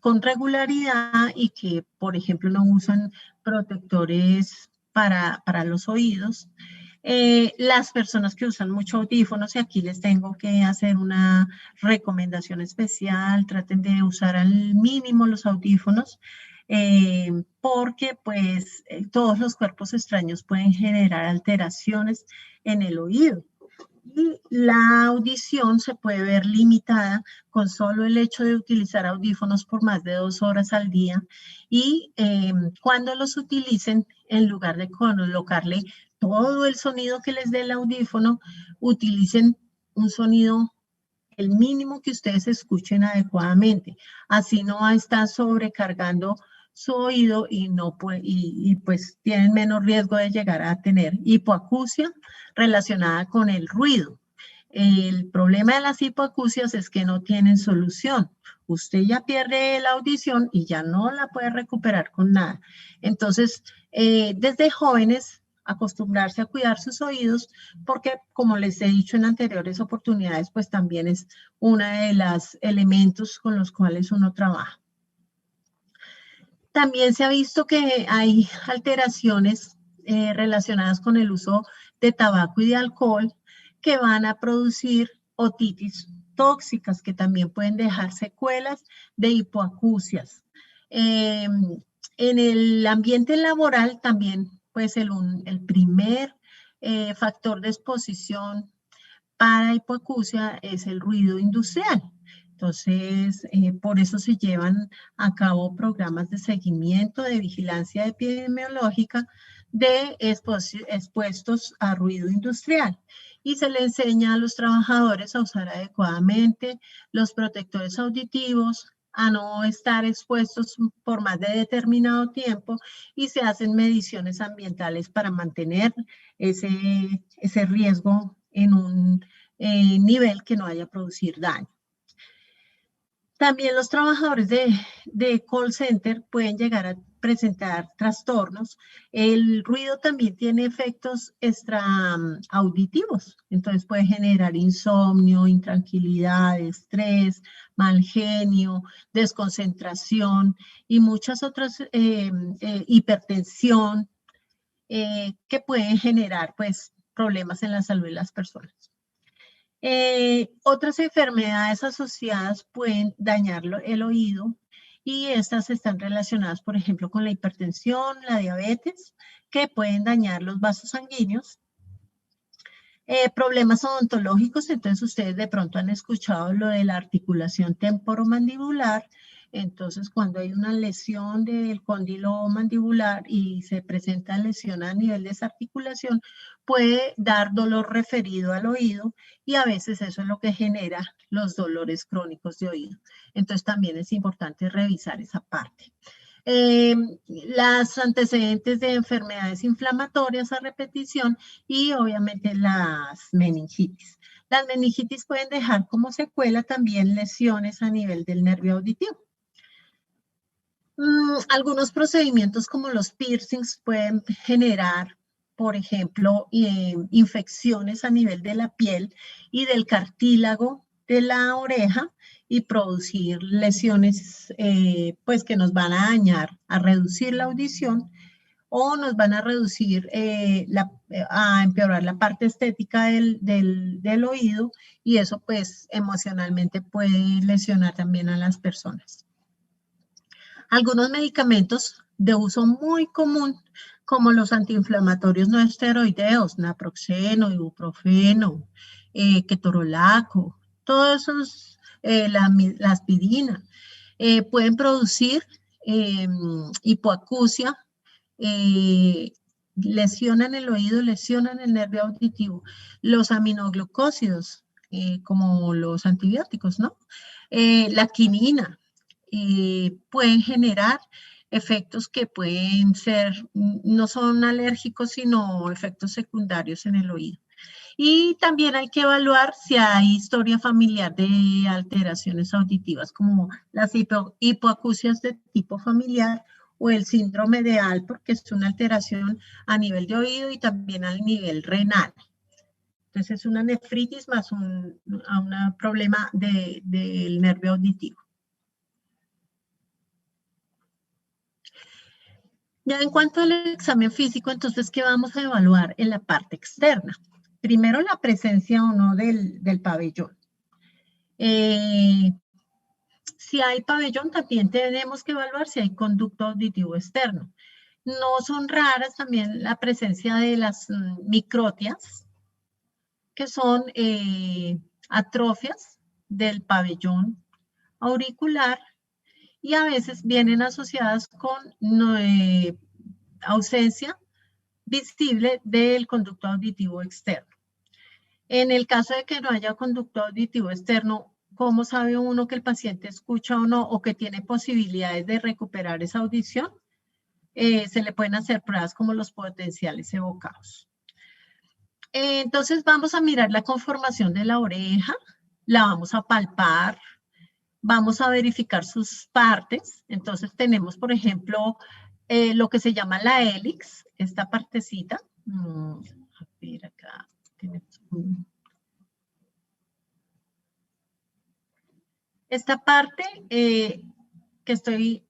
con regularidad y que, por ejemplo, no usan protectores para los oídos. Las personas que usan mucho audífonos, y aquí les tengo que hacer una recomendación especial, traten de usar al mínimo los audífonos, porque pues todos los cuerpos extraños pueden generar alteraciones en el oído. Y la audición se puede ver limitada con solo el hecho de utilizar audífonos por más de 2 horas al día, y cuando los utilicen, en lugar de colocarle todo el sonido que les dé el audífono, utilicen un sonido, el mínimo que ustedes escuchen adecuadamente. Así no va a estar sobrecargando su oído y pues tienen menos riesgo de llegar a tener hipoacusia relacionada con el ruido. El problema de las hipoacusias es que no tienen solución. Usted ya pierde la audición y ya no la puede recuperar con nada. Entonces, desde jóvenes, acostumbrarse a cuidar sus oídos, porque como les he dicho en anteriores oportunidades, pues también es uno de los elementos con los cuales uno trabaja. También se ha visto que hay alteraciones relacionadas con el uso de tabaco y de alcohol que van a producir otitis tóxicas, que también pueden dejar secuelas de hipoacusias. En el ambiente laboral también, pues el primer factor de exposición para hipoacusia es el ruido industrial. Entonces, por eso se llevan a cabo programas de seguimiento, de vigilancia epidemiológica de expuestos a ruido industrial. Y se le enseña a los trabajadores a usar adecuadamente los protectores auditivos, a no estar expuestos por más de determinado tiempo, y se hacen mediciones ambientales para mantener ese riesgo en un nivel que no vaya a producir daño. También los trabajadores de call center pueden llegar a presentar trastornos. El ruido también tiene efectos extraauditivos, entonces puede generar insomnio, intranquilidad, estrés, mal genio, desconcentración y muchas otras, hipertensión, que pueden generar pues problemas en la salud de las personas. Otras enfermedades asociadas pueden dañar el oído y estas están relacionadas, por ejemplo, con la hipertensión, la diabetes, que pueden dañar los vasos sanguíneos. Problemas odontológicos, entonces ustedes de pronto han escuchado lo de la articulación temporomandibular. Entonces, cuando hay una lesión del cóndilo mandibular y se presenta lesión a nivel de esa articulación, puede dar dolor referido al oído y a veces eso es lo que genera los dolores crónicos de oído. Entonces, también es importante revisar esa parte. Las antecedentes de enfermedades inflamatorias a repetición y obviamente las meningitis. Las meningitis pueden dejar como secuela también lesiones a nivel del nervio auditivo. Algunos procedimientos como los piercings pueden generar, por ejemplo, infecciones a nivel de la piel y del cartílago de la oreja y producir lesiones pues que nos van a dañar, a reducir la audición o nos van a reducir, a empeorar la parte estética del oído y eso pues emocionalmente puede lesionar también a las personas. Algunos medicamentos de uso muy común, como los antiinflamatorios no esteroideos, naproxeno, ibuprofeno, ketorolaco, todos esos, la aspirina, pueden producir hipoacusia, lesionan el oído, lesionan el nervio auditivo. Los aminoglucósidos, como los antibióticos, ¿no? La quinina, pueden generar efectos que pueden ser, no son alérgicos, sino efectos secundarios en el oído. Y también hay que evaluar si hay historia familiar de alteraciones auditivas, como las hipoacusias de tipo familiar o el síndrome de Alport, que es una alteración a nivel de oído y también a nivel renal. Entonces es una nefritis más un problema del nervio auditivo. Ya en cuanto al examen físico, entonces, ¿qué vamos a evaluar en la parte externa? Primero, la presencia o no del pabellón. Si hay pabellón, también tenemos que evaluar si hay conducto auditivo externo. No son raras también la presencia de las microtias, que son atrofias del pabellón auricular, y a veces vienen asociadas con ausencia visible del conducto auditivo externo. En el caso de que no haya conducto auditivo externo, ¿cómo sabe uno que el paciente escucha o no, o que tiene posibilidades de recuperar esa audición? Se le pueden hacer pruebas como los potenciales evocados. Entonces vamos a mirar la conformación de la oreja, la vamos a palpar, vamos a verificar sus partes. Entonces tenemos, por ejemplo, lo que se llama la hélix, esta partecita. A ver, acá tenemos esta parte que estoy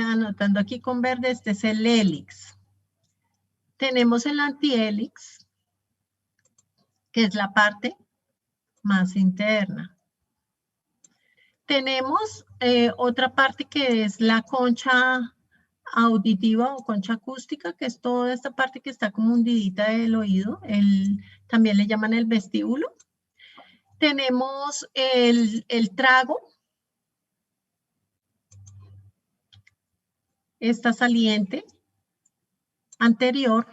anotando aquí con verde, este es el hélix. Tenemos el antihélix, que es la parte más interna. Tenemos otra parte que es la concha auditiva o concha acústica, que es toda esta parte que está como hundidita del oído, también le llaman el vestíbulo. Tenemos el trago, esta saliente anterior,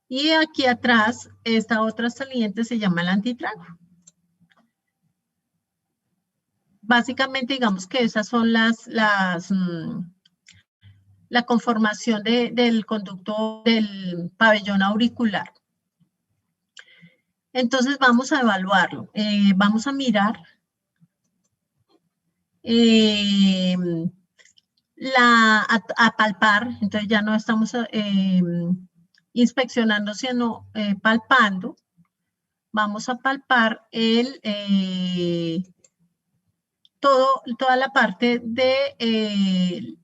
y aquí atrás esta otra saliente se llama el antitrago. Básicamente, digamos que esas son la conformación del conducto del pabellón auricular. Entonces vamos a evaluarlo. Vamos a mirar a palpar, entonces ya no estamos inspeccionando, sino palpando. Vamos a palpar toda la parte de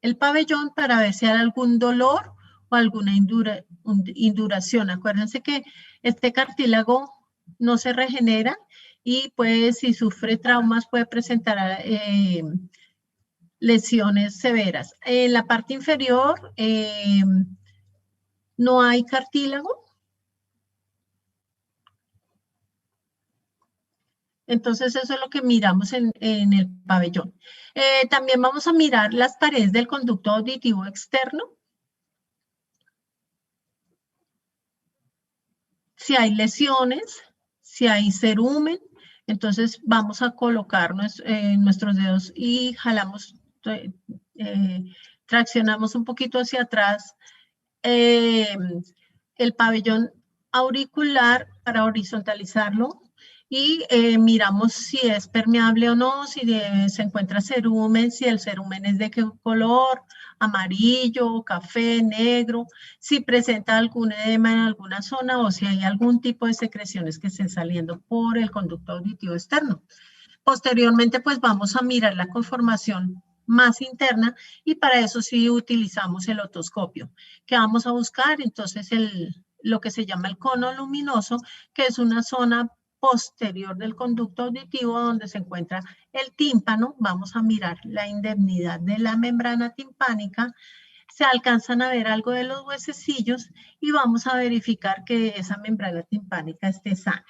el pabellón para ver si hay algún dolor o alguna induración. Acuérdense que este cartílago no se regenera y pues si sufre traumas puede presentar lesiones severas. En la parte inferior no hay cartílago. Entonces eso es lo que miramos en el pabellón. También vamos a mirar las paredes del conducto auditivo externo. Si hay lesiones, si hay cerumen, entonces vamos a colocarnos nuestros dedos y jalamos, traccionamos un poquito hacia atrás el pabellón auricular para horizontalizarlo y miramos si es permeable o no, si se encuentra cerumen, si el cerumen es de qué color, amarillo, café, negro, si presenta algún edema en alguna zona o si hay algún tipo de secreciones que estén saliendo por el conducto auditivo externo. Posteriormente, pues vamos a mirar la conformación más interna y para eso sí utilizamos el otoscopio. ¿Qué vamos a buscar? Entonces, lo que se llama el cono luminoso, que es una zona posterior del conducto auditivo donde se encuentra el tímpano. Vamos a mirar la indemnidad de la membrana timpánica. Se alcanzan a ver algo de los huesecillos y vamos a verificar que esa membrana timpánica esté sana.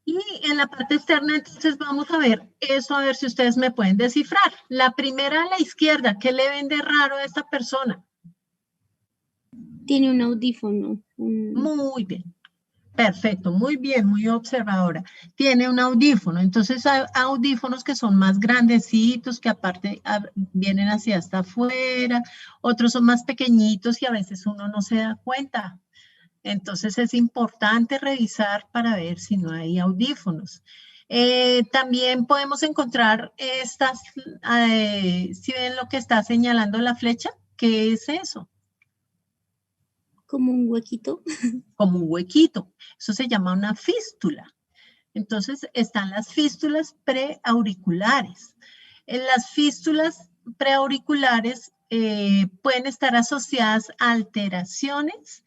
Y en la parte externa, entonces vamos a ver eso, a ver si ustedes me pueden descifrar. La primera a la izquierda, ¿qué le ven de raro a esta persona? Tiene un audífono. Muy bien. Perfecto, muy bien, muy observadora. Tiene un audífono, entonces hay audífonos que son más grandecitos, que aparte vienen hacia hasta afuera, otros son más pequeñitos y a veces uno no se da cuenta. Entonces es importante revisar para ver si no hay audífonos. También podemos encontrar estas, si ven lo que está señalando la flecha, ¿qué es eso? Como un huequito. Como un huequito. Eso se llama una fístula. Entonces están las fístulas preauriculares. En las fístulas preauriculares pueden estar asociadas a alteraciones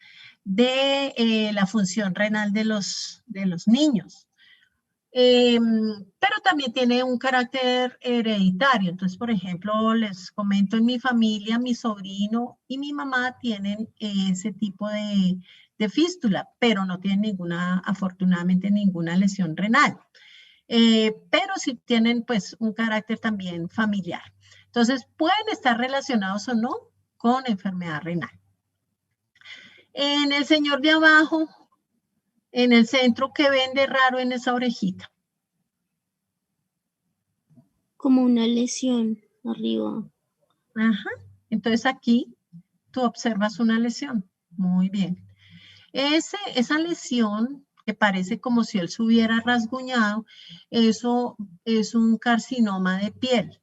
de la función renal de los niños. Pero también tiene un carácter hereditario. Entonces, por ejemplo, les comento, en mi familia, mi sobrino y mi mamá tienen ese tipo de fístula, pero no tienen ninguna, afortunadamente, ninguna lesión renal. Pero sí tienen pues un carácter también familiar. Entonces, pueden estar relacionados o no con enfermedad renal. En el señor de abajo, en el centro, ¿qué ven de raro en esa orejita? Como una lesión arriba. Ajá. Entonces aquí tú observas una lesión. Muy bien. Esa lesión que parece como si él se hubiera rasguñado, eso es un carcinoma de piel.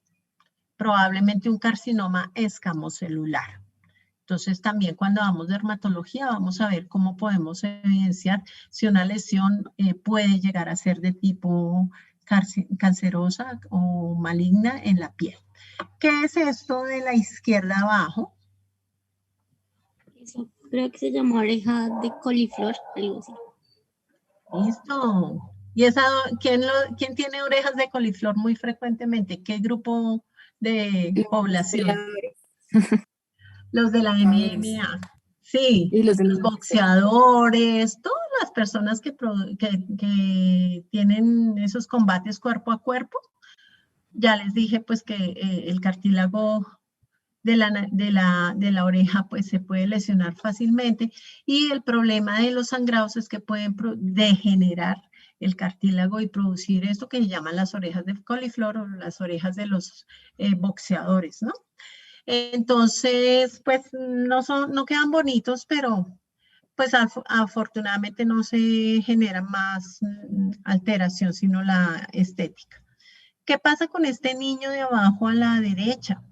Probablemente un carcinoma escamocelular. Entonces también cuando vamos de dermatología vamos a ver cómo podemos evidenciar si una lesión puede llegar a ser de tipo cancerosa o maligna en la piel. ¿Qué es esto de la izquierda abajo? Eso creo que se llama oreja de coliflor, algo así. Listo. ¿Y quién tiene orejas de coliflor muy frecuentemente? ¿Qué grupo de población? Los de la MMA. Sí, Y los boxeadores, todas las personas que tienen esos combates cuerpo a cuerpo. Ya les dije pues que el cartílago de la oreja pues se puede lesionar fácilmente y el problema de los sangrados es que pueden degenerar el cartílago y producir esto que llaman las orejas de coliflor o las orejas de los boxeadores, ¿no? Entonces, pues no quedan bonitos, pero pues afortunadamente no se genera más alteración, sino la estética. ¿Qué pasa con este niño de abajo a la derecha?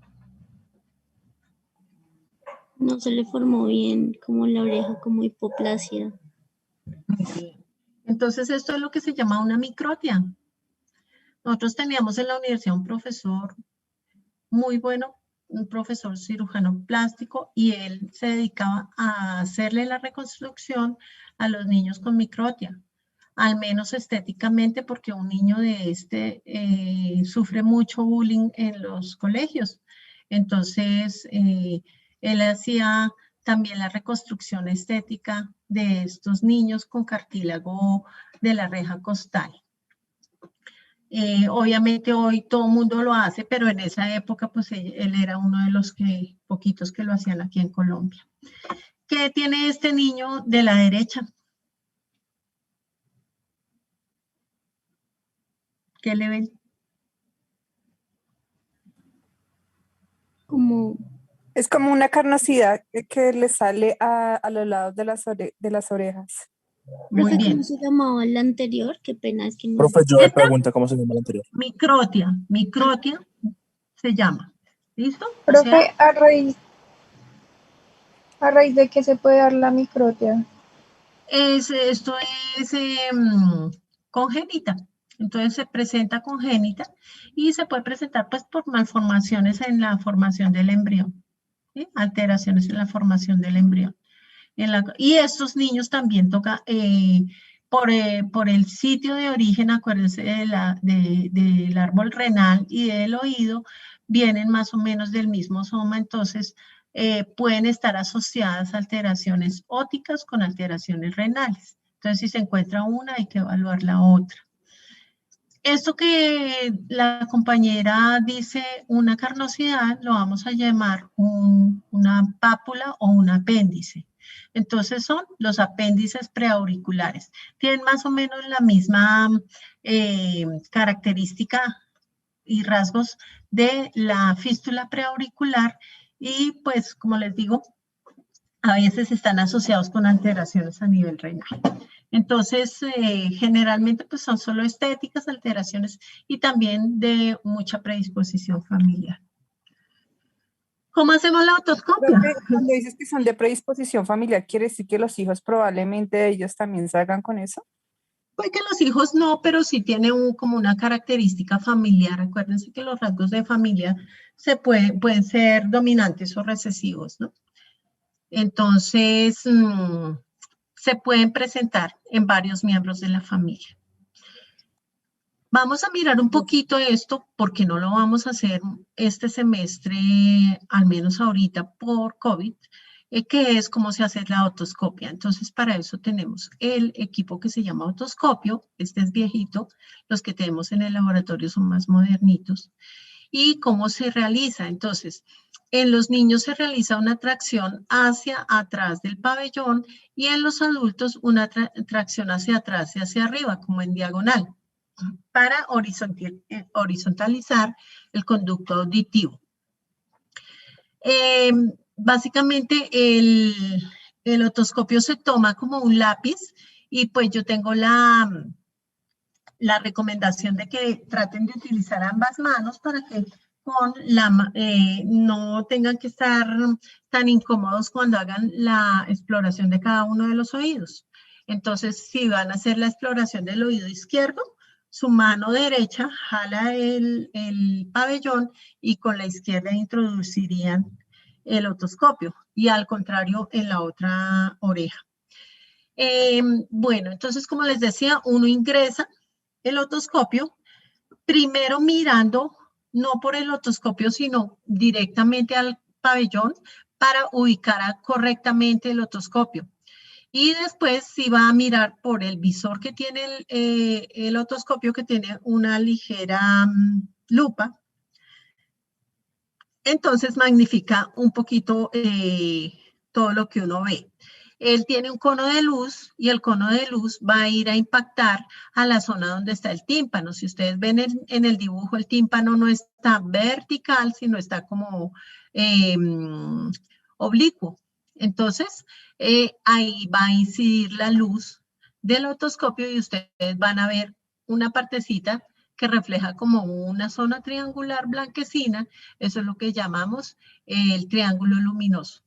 No se le formó bien como la oreja, como hipoplasia. Entonces esto es lo que se llama una microtia. Nosotros teníamos en la universidad un profesor muy bueno, un profesor cirujano plástico, y él se dedicaba a hacerle la reconstrucción a los niños con microtia, al menos estéticamente, porque un niño de sufre mucho bullying en los colegios. Entonces, él hacía también la reconstrucción estética de estos niños con cartílago de la reja costal. Obviamente hoy todo el mundo lo hace, pero en esa época pues él era uno de los poquitos que lo hacían aquí en Colombia. ¿Qué tiene este niño de la derecha? ¿Qué le ven? Es como una carnosidad que le sale a los lados de las orejas. Profe, ¿cómo se llamaba la anterior? Qué pena, es que no. Profe, yo le pregunto cómo se llama la anterior. Microtia se llama. ¿Listo? Profe, O sea, ¿a raíz de qué se puede dar la microtia? esto es congénita. Entonces se presenta congénita y se puede presentar pues por malformaciones en la formación del embrión, ¿sí? Alteraciones en la formación del embrión. Y estos niños también toca por el sitio de origen, acuérdense del árbol renal y del oído, vienen más o menos del mismo soma, entonces pueden estar asociadas alteraciones ópticas con alteraciones renales. Entonces, si se encuentra una, hay que evaluar la otra. Esto que la compañera dice una carnosidad, lo vamos a llamar una pápula o un apéndice. Entonces son los apéndices preauriculares. Tienen más o menos la misma característica y rasgos de la fístula preauricular y pues como les digo, a veces están asociados con alteraciones a nivel renal. Entonces, generalmente pues son solo estéticas, alteraciones y también de mucha predisposición familiar. ¿Cómo hacemos la otoscopia? Cuando dices que son de predisposición familiar, ¿quiere decir que los hijos probablemente ellos también salgan con eso? Pues que los hijos no, pero sí tiene como una característica familiar. Acuérdense que los rasgos de familia pueden ser dominantes o recesivos, ¿no? Entonces, se pueden presentar en varios miembros de la familia. Vamos a mirar un poquito esto, porque no lo vamos a hacer este semestre, al menos ahorita por COVID, que es cómo se hace la otoscopia. Entonces, para eso tenemos el equipo que se llama otoscopio. Este es viejito, los que tenemos en el laboratorio son más modernitos. ¿Y cómo se realiza? Entonces, en los niños se realiza una tracción hacia atrás del pabellón y en los adultos una tracción hacia atrás y hacia arriba, como en diagonal, para horizontalizar el conducto auditivo. Básicamente el otoscopio se toma como un lápiz y pues yo tengo la recomendación de que traten de utilizar ambas manos para que no tengan que estar tan incómodos cuando hagan la exploración de cada uno de los oídos. Entonces, si van a hacer la exploración del oído izquierdo, su mano derecha jala el pabellón y con la izquierda introducirían el otoscopio y al contrario en la otra oreja. Bueno, entonces como les decía, uno ingresa el otoscopio primero mirando no por el otoscopio sino directamente al pabellón para ubicar correctamente el otoscopio. Y después si va a mirar por el visor que tiene el otoscopio, que tiene una ligera lupa, entonces magnifica un poquito todo lo que uno ve. Él tiene un cono de luz y el cono de luz va a ir a impactar a la zona donde está el tímpano. Si ustedes ven en el dibujo, el tímpano no está vertical, sino está como oblicuo. Entonces, ahí va a incidir la luz del otoscopio y ustedes van a ver una partecita que refleja como una zona triangular blanquecina. Eso es lo que llamamos el triángulo luminoso.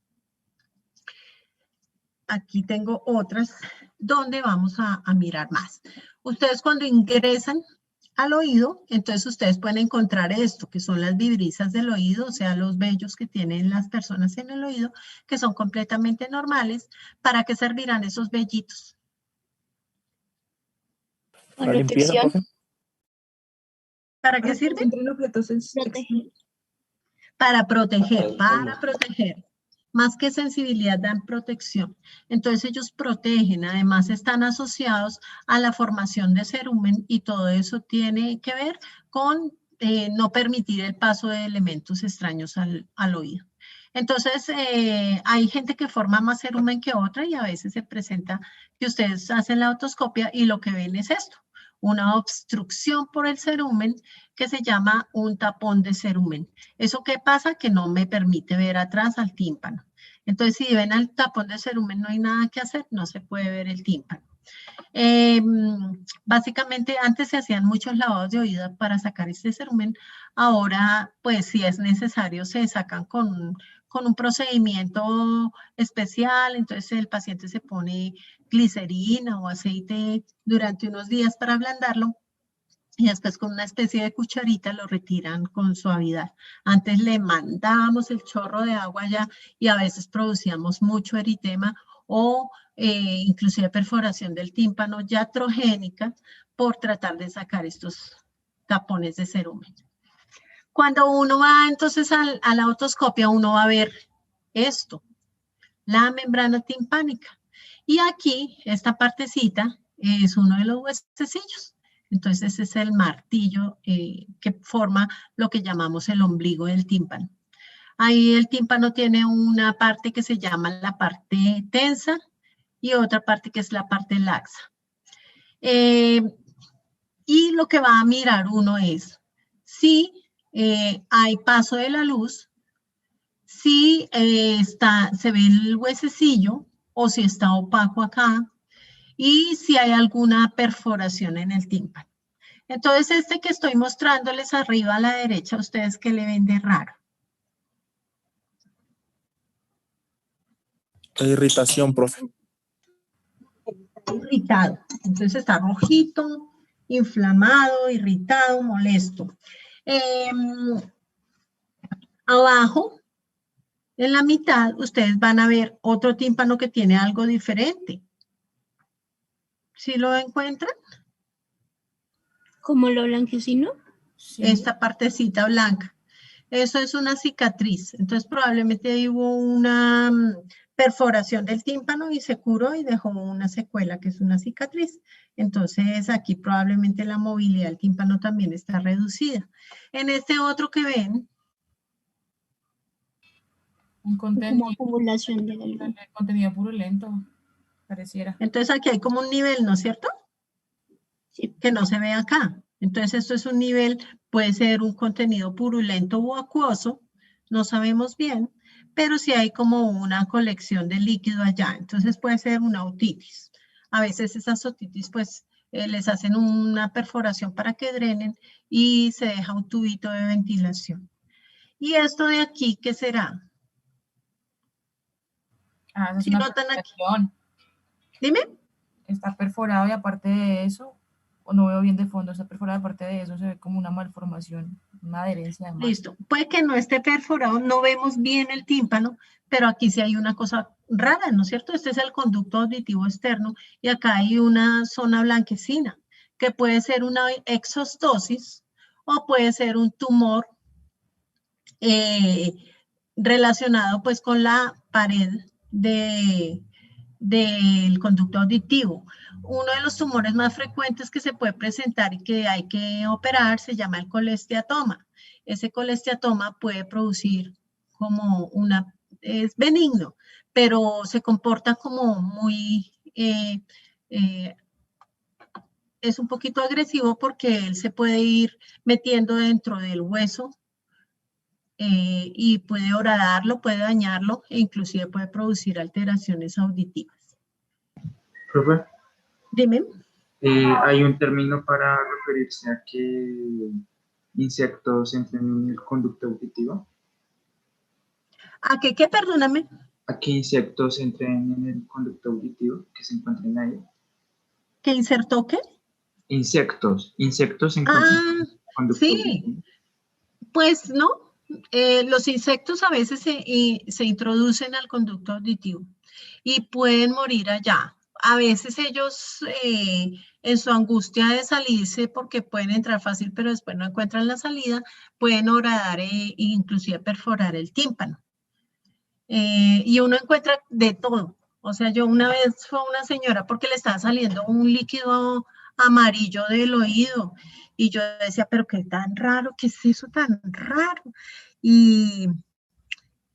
Aquí tengo otras donde vamos a mirar más. Ustedes cuando ingresan al oído, entonces ustedes pueden encontrar esto, que son las vibrisas del oído, o sea, los vellos que tienen las personas en el oído, que son completamente normales. ¿Para qué servirán esos vellitos? ¿Para limpieza, profe? ¿Para qué sirven? Para proteger. Más que sensibilidad, dan protección. Entonces ellos protegen, además están asociados a la formación de cerumen y todo eso tiene que ver con no permitir el paso de elementos extraños al oído. Entonces hay gente que forma más cerumen que otra y a veces se presenta que ustedes hacen la otoscopia y lo que ven es esto, una obstrucción por el cerumen que se llama un tapón de cerumen. ¿Eso qué pasa? Que no me permite ver atrás al tímpano. Entonces, si ven al tapón de cerumen, no hay nada que hacer, no se puede ver el tímpano. Básicamente, antes se hacían muchos lavados de oído para sacar este cerumen. Ahora, pues, si es necesario, se sacan con un procedimiento especial. Entonces, el paciente se pone glicerina o aceite durante unos días para ablandarlo. Y después con una especie de cucharita lo retiran con suavidad. Antes le mandábamos el chorro de agua allá y a veces producíamos mucho eritema o inclusive perforación del tímpano iatrogénica por tratar de sacar estos tapones de cerumen. Cuando uno va entonces a la otoscopia, uno va a ver esto, la membrana timpánica. Y aquí, esta partecita es uno de los huesecillos. Entonces, ese es el martillo que forma lo que llamamos el ombligo del tímpano. Ahí el tímpano tiene una parte que se llama la parte tensa y otra parte que es la parte laxa. Y lo que va a mirar uno es si hay paso de la luz, si se ve el huesecillo o si está opaco acá, y si hay alguna perforación en el tímpano. Entonces, este que estoy mostrándoles arriba a la derecha, ¿ustedes qué le ven de raro? Irritación, profe. Irritado. Entonces está rojito, inflamado, irritado, molesto. Abajo, en la mitad, ustedes van a ver otro tímpano que tiene algo diferente. ¿Sí lo encuentran? ¿Como lo blanquecino? Sí. Esta partecita blanca. Eso es una cicatriz. Entonces probablemente ahí hubo una perforación del tímpano y se curó y dejó una secuela que es una cicatriz. Entonces aquí probablemente la movilidad del tímpano también está reducida. En este otro que ven, un contenido, como acumulación de algo. Contenido purulento, pareciera. Entonces aquí hay como un nivel, ¿no es cierto? Sí. Que no se ve acá. Entonces esto es un nivel, puede ser un contenido purulento o acuoso, no sabemos bien, pero sí hay como una colección de líquido allá. Entonces puede ser una otitis. A veces esas otitis pues les hacen una perforación para que drenen y se deja un tubito de ventilación. ¿Y esto de aquí qué será? Ah, eso es ¿Sí una notan aquí? Dime. Está perforado y aparte de eso, o no veo bien de fondo, está perforado y aparte de eso se ve como una malformación, una adherencia. Además. Listo. Puede que no esté perforado, no vemos bien el tímpano, pero aquí sí hay una cosa rara, ¿no es cierto? Este es el conducto auditivo externo y acá hay una zona blanquecina, que puede ser una exostosis o puede ser un tumor relacionado pues con la pared del conducto auditivo. Uno de los tumores más frecuentes que se puede presentar y que hay que operar se llama el colesteatoma. Ese colesteatoma puede producir como es benigno, pero se comporta como muy, es un poquito agresivo porque él se puede ir metiendo dentro del hueso y puede horadarlo, puede dañarlo e inclusive puede producir alteraciones auditivas. Profe, Dime. hay un término para referirse a que insectos entren en el conducto auditivo. ¿A qué, perdóname? ¿A qué insectos entren en el conducto auditivo que se encuentren ahí? ¿Qué insertó qué? Insectos en conducto auditivo. Pues no, los insectos a veces se introducen al conducto auditivo y pueden morir allá. A veces ellos en su angustia de salirse, porque pueden entrar fácil pero después no encuentran la salida, pueden horadar e inclusive perforar el tímpano. Y uno encuentra de todo. O sea, yo una vez fue una señora porque le estaba saliendo un líquido amarillo del oído y yo decía, pero qué tan raro, ¿qué es eso tan raro? Y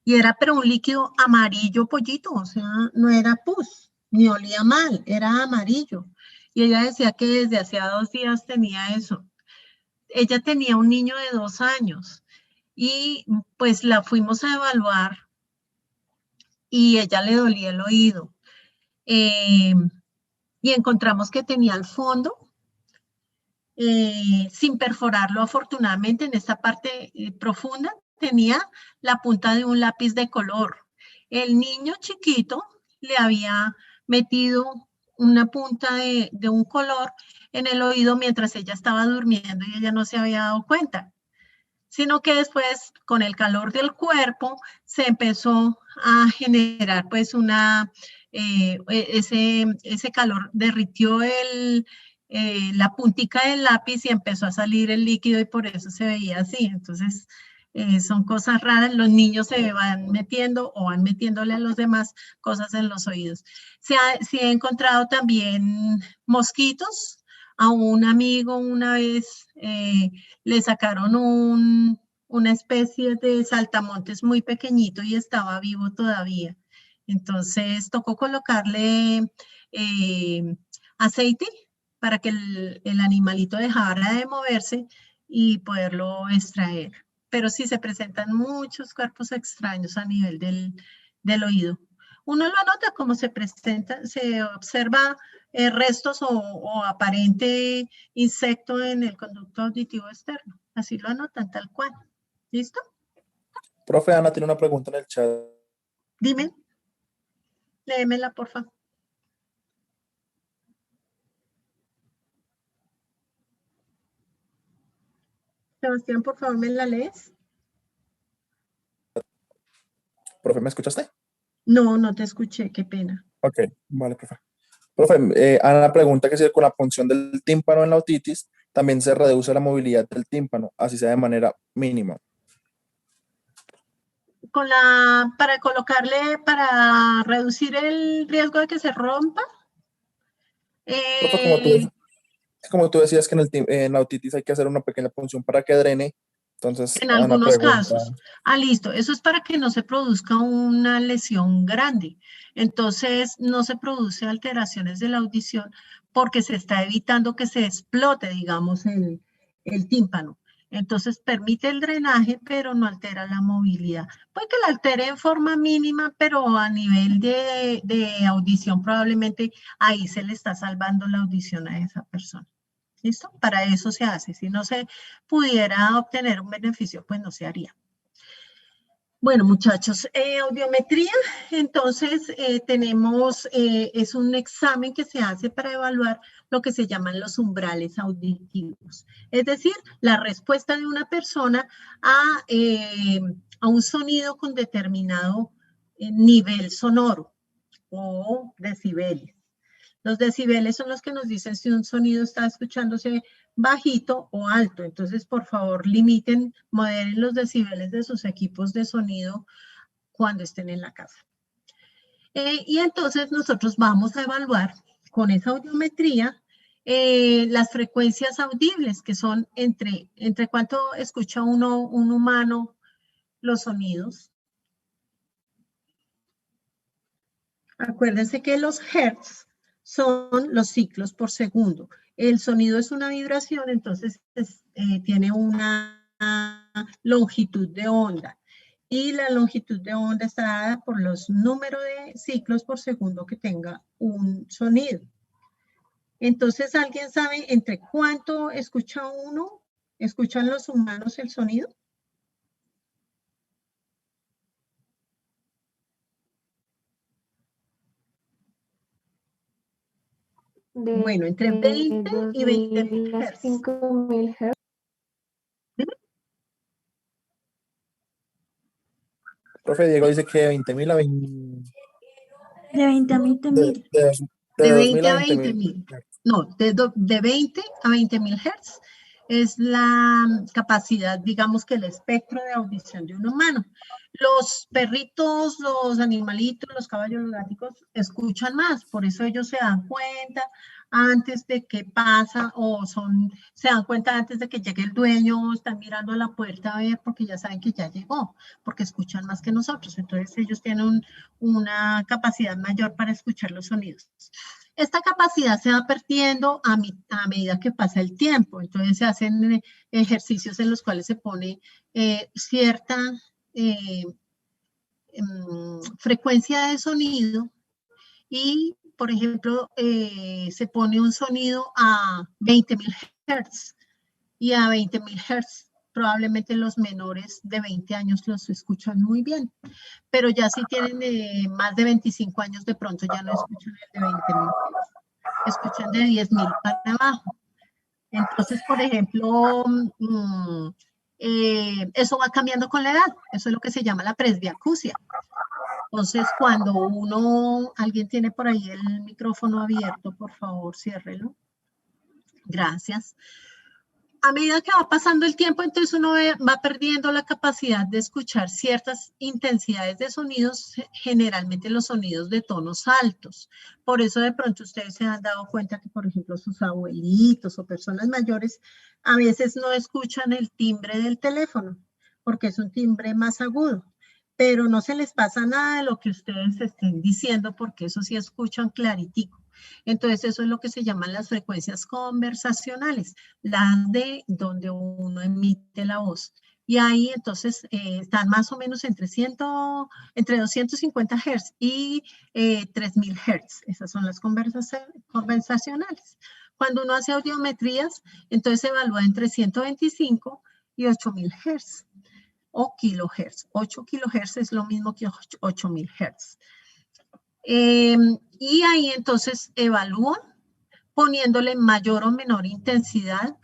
era pero un líquido amarillo pollito, o sea, no era pus, ni olía mal, era amarillo. Y ella decía que desde hacía 2 días tenía eso. Ella tenía un niño de 2 años y pues la fuimos a evaluar y ella le dolía el oído. Y encontramos que tenía el fondo, sin perforarlo afortunadamente en esta parte profunda, tenía la punta de un lápiz de color. El niño chiquito le había metido una punta de un color en el oído mientras ella estaba durmiendo y ella no se había dado cuenta, sino que después con el calor del cuerpo se empezó a generar pues ese calor derritió la puntica del lápiz y empezó a salir el líquido y por eso se veía así. Entonces son cosas raras, los niños se van metiendo o van metiéndole a los demás cosas en los oídos. Se ha encontrado también mosquitos. A un amigo una vez le sacaron una especie de saltamontes muy pequeñito y estaba vivo todavía. Entonces tocó colocarle aceite para que el animalito dejara de moverse y poderlo extraer. Pero sí se presentan muchos cuerpos extraños a nivel del oído. Uno lo anota como se presenta, se observa restos o aparente insecto en el conducto auditivo externo. Así lo anotan tal cual. ¿Listo? Profe, Ana tiene una pregunta en el chat. Dime. Léemela, por favor. Sebastián, por favor, ¿me la lees? Profe, ¿me escuchaste? No, no te escuché, qué pena. Ok, vale, profe. Profe, Ana pregunta que si con la punción del tímpano en la otitis también se reduce la movilidad del tímpano, así sea de manera mínima. Para reducir el riesgo de que se rompa. Profe, como tú decías que en la otitis hay que hacer una pequeña punción para que drene, entonces en algunos casos. Listo. Eso es para que no se produzca una lesión grande. Entonces, no se produce alteraciones de la audición porque se está evitando que se explote, digamos, el tímpano. Entonces, permite el drenaje, pero no altera la movilidad. Puede que la altere en forma mínima, pero a nivel de audición probablemente ahí se le está salvando la audición a esa persona. ¿Listo? Para eso se hace. Si no se pudiera obtener un beneficio, pues no se haría. Bueno, muchachos, audiometría, entonces tenemos, es un examen que se hace para evaluar lo que se llaman los umbrales auditivos. Es decir, la respuesta de una persona a un sonido con determinado nivel sonoro o decibeles. Los decibeles son los que nos dicen si un sonido está escuchándose bajito o alto. Entonces, por favor, moderen los decibeles de sus equipos de sonido cuando estén en la casa. Y entonces nosotros vamos a evaluar con esa audiometría las frecuencias audibles, que son entre cuánto escucha un humano los sonidos. Acuérdense que los hertz son los ciclos por segundo. El sonido es una vibración, entonces tiene una longitud de onda. Y la longitud de onda está dada por los números de ciclos por segundo que tenga un sonido. Entonces, ¿alguien sabe entre cuánto escucha uno? ¿Escuchan los humanos el sonido? Bueno, entre 20 y 20.000 Hz. 5.000 Hz. Profe Diego dice que de 20.000 a 20. De 20 a 20.000. De 2.000 20 a a 20.000. 20.000. No, de 20 a 20.000 Hz es la capacidad, digamos que el espectro de audición de un humano. Los perritos, los animalitos, los caballos, los gatos escuchan más, por eso ellos se dan cuenta antes de que pasa o se dan cuenta antes de que llegue el dueño, están mirando a la puerta a ver porque ya saben que ya llegó, porque escuchan más que nosotros. Entonces ellos tienen una capacidad mayor para escuchar los sonidos. Esta capacidad se va perdiendo a medida que pasa el tiempo. Entonces se hacen ejercicios en los cuales se pone cierta frecuencia de sonido y, por ejemplo, se pone un sonido a 20.000 Hz y a 20.000 Hz probablemente los menores de 20 años los escuchan muy bien, pero ya si tienen más de 25 años de pronto ya no escuchan el de 20.000 Hz, escuchan de 10.000 para abajo. Entonces, por ejemplo, eso va cambiando con la edad, eso es lo que se llama la presbiacusia. Entonces, cuando alguien tiene por ahí el micrófono abierto, por favor, ciérrelo. Gracias. A medida que va pasando el tiempo, entonces uno va perdiendo la capacidad de escuchar ciertas intensidades de sonidos, generalmente los sonidos de tonos altos. Por eso de pronto ustedes se han dado cuenta que, por ejemplo, sus abuelitos o personas mayores a veces no escuchan el timbre del teléfono, porque es un timbre más agudo. Pero no se les pasa nada de lo que ustedes estén diciendo, porque eso sí escuchan claritico. Entonces, eso es lo que se llaman las frecuencias conversacionales, las de donde uno emite la voz. Y ahí, entonces, están más o menos entre 250 Hz y 3.000 Hz. Esas son las conversacionales. Cuando uno hace audiometrías, entonces se evalúa entre 125 y 8.000 Hz. O kilohertz. 8 kilohertz es lo mismo que 8.000 Hz. Y ahí entonces evalúan poniéndole mayor o menor intensidad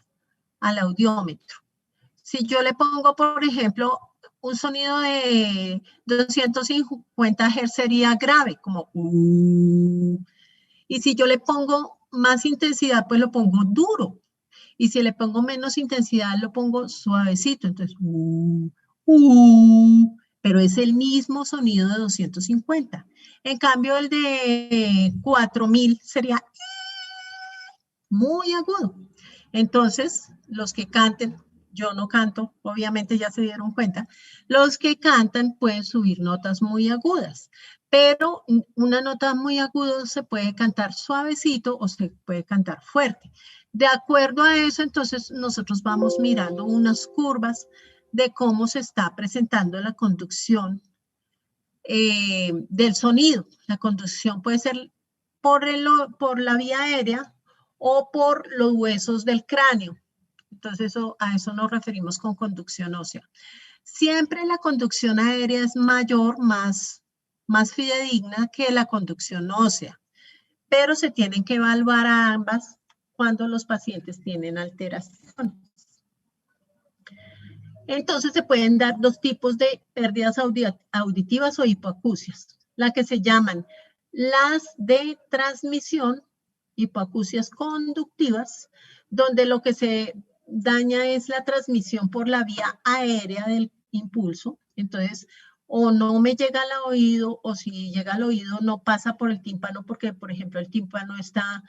al audiómetro. Si yo le pongo, por ejemplo, un sonido de 250 Hz sería grave, como y si yo le pongo más intensidad, pues lo pongo duro. Y si le pongo menos intensidad, lo pongo suavecito. Entonces, pero es el mismo sonido de 250. En cambio, el de 4.000 sería muy agudo. Entonces, los que canten, yo no canto, obviamente ya se dieron cuenta, los que cantan pueden subir notas muy agudas, pero una nota muy aguda se puede cantar suavecito o se puede cantar fuerte. De acuerdo a eso, entonces, nosotros vamos mirando unas curvas de cómo se está presentando la conducción del sonido. La conducción puede ser por la vía aérea o por los huesos del cráneo. Entonces, a eso nos referimos con conducción ósea. Siempre la conducción aérea es mayor, más fidedigna que la conducción ósea, pero se tienen que evaluar a ambas cuando los pacientes tienen alteraciones. Entonces se pueden dar dos tipos de pérdidas auditivas o hipoacusias, la que se llaman las de transmisión, hipoacusias conductivas, donde lo que se daña es la transmisión por la vía aérea del impulso. Entonces, o no me llega al oído, o si llega al oído no pasa por el tímpano, porque, por ejemplo, el tímpano está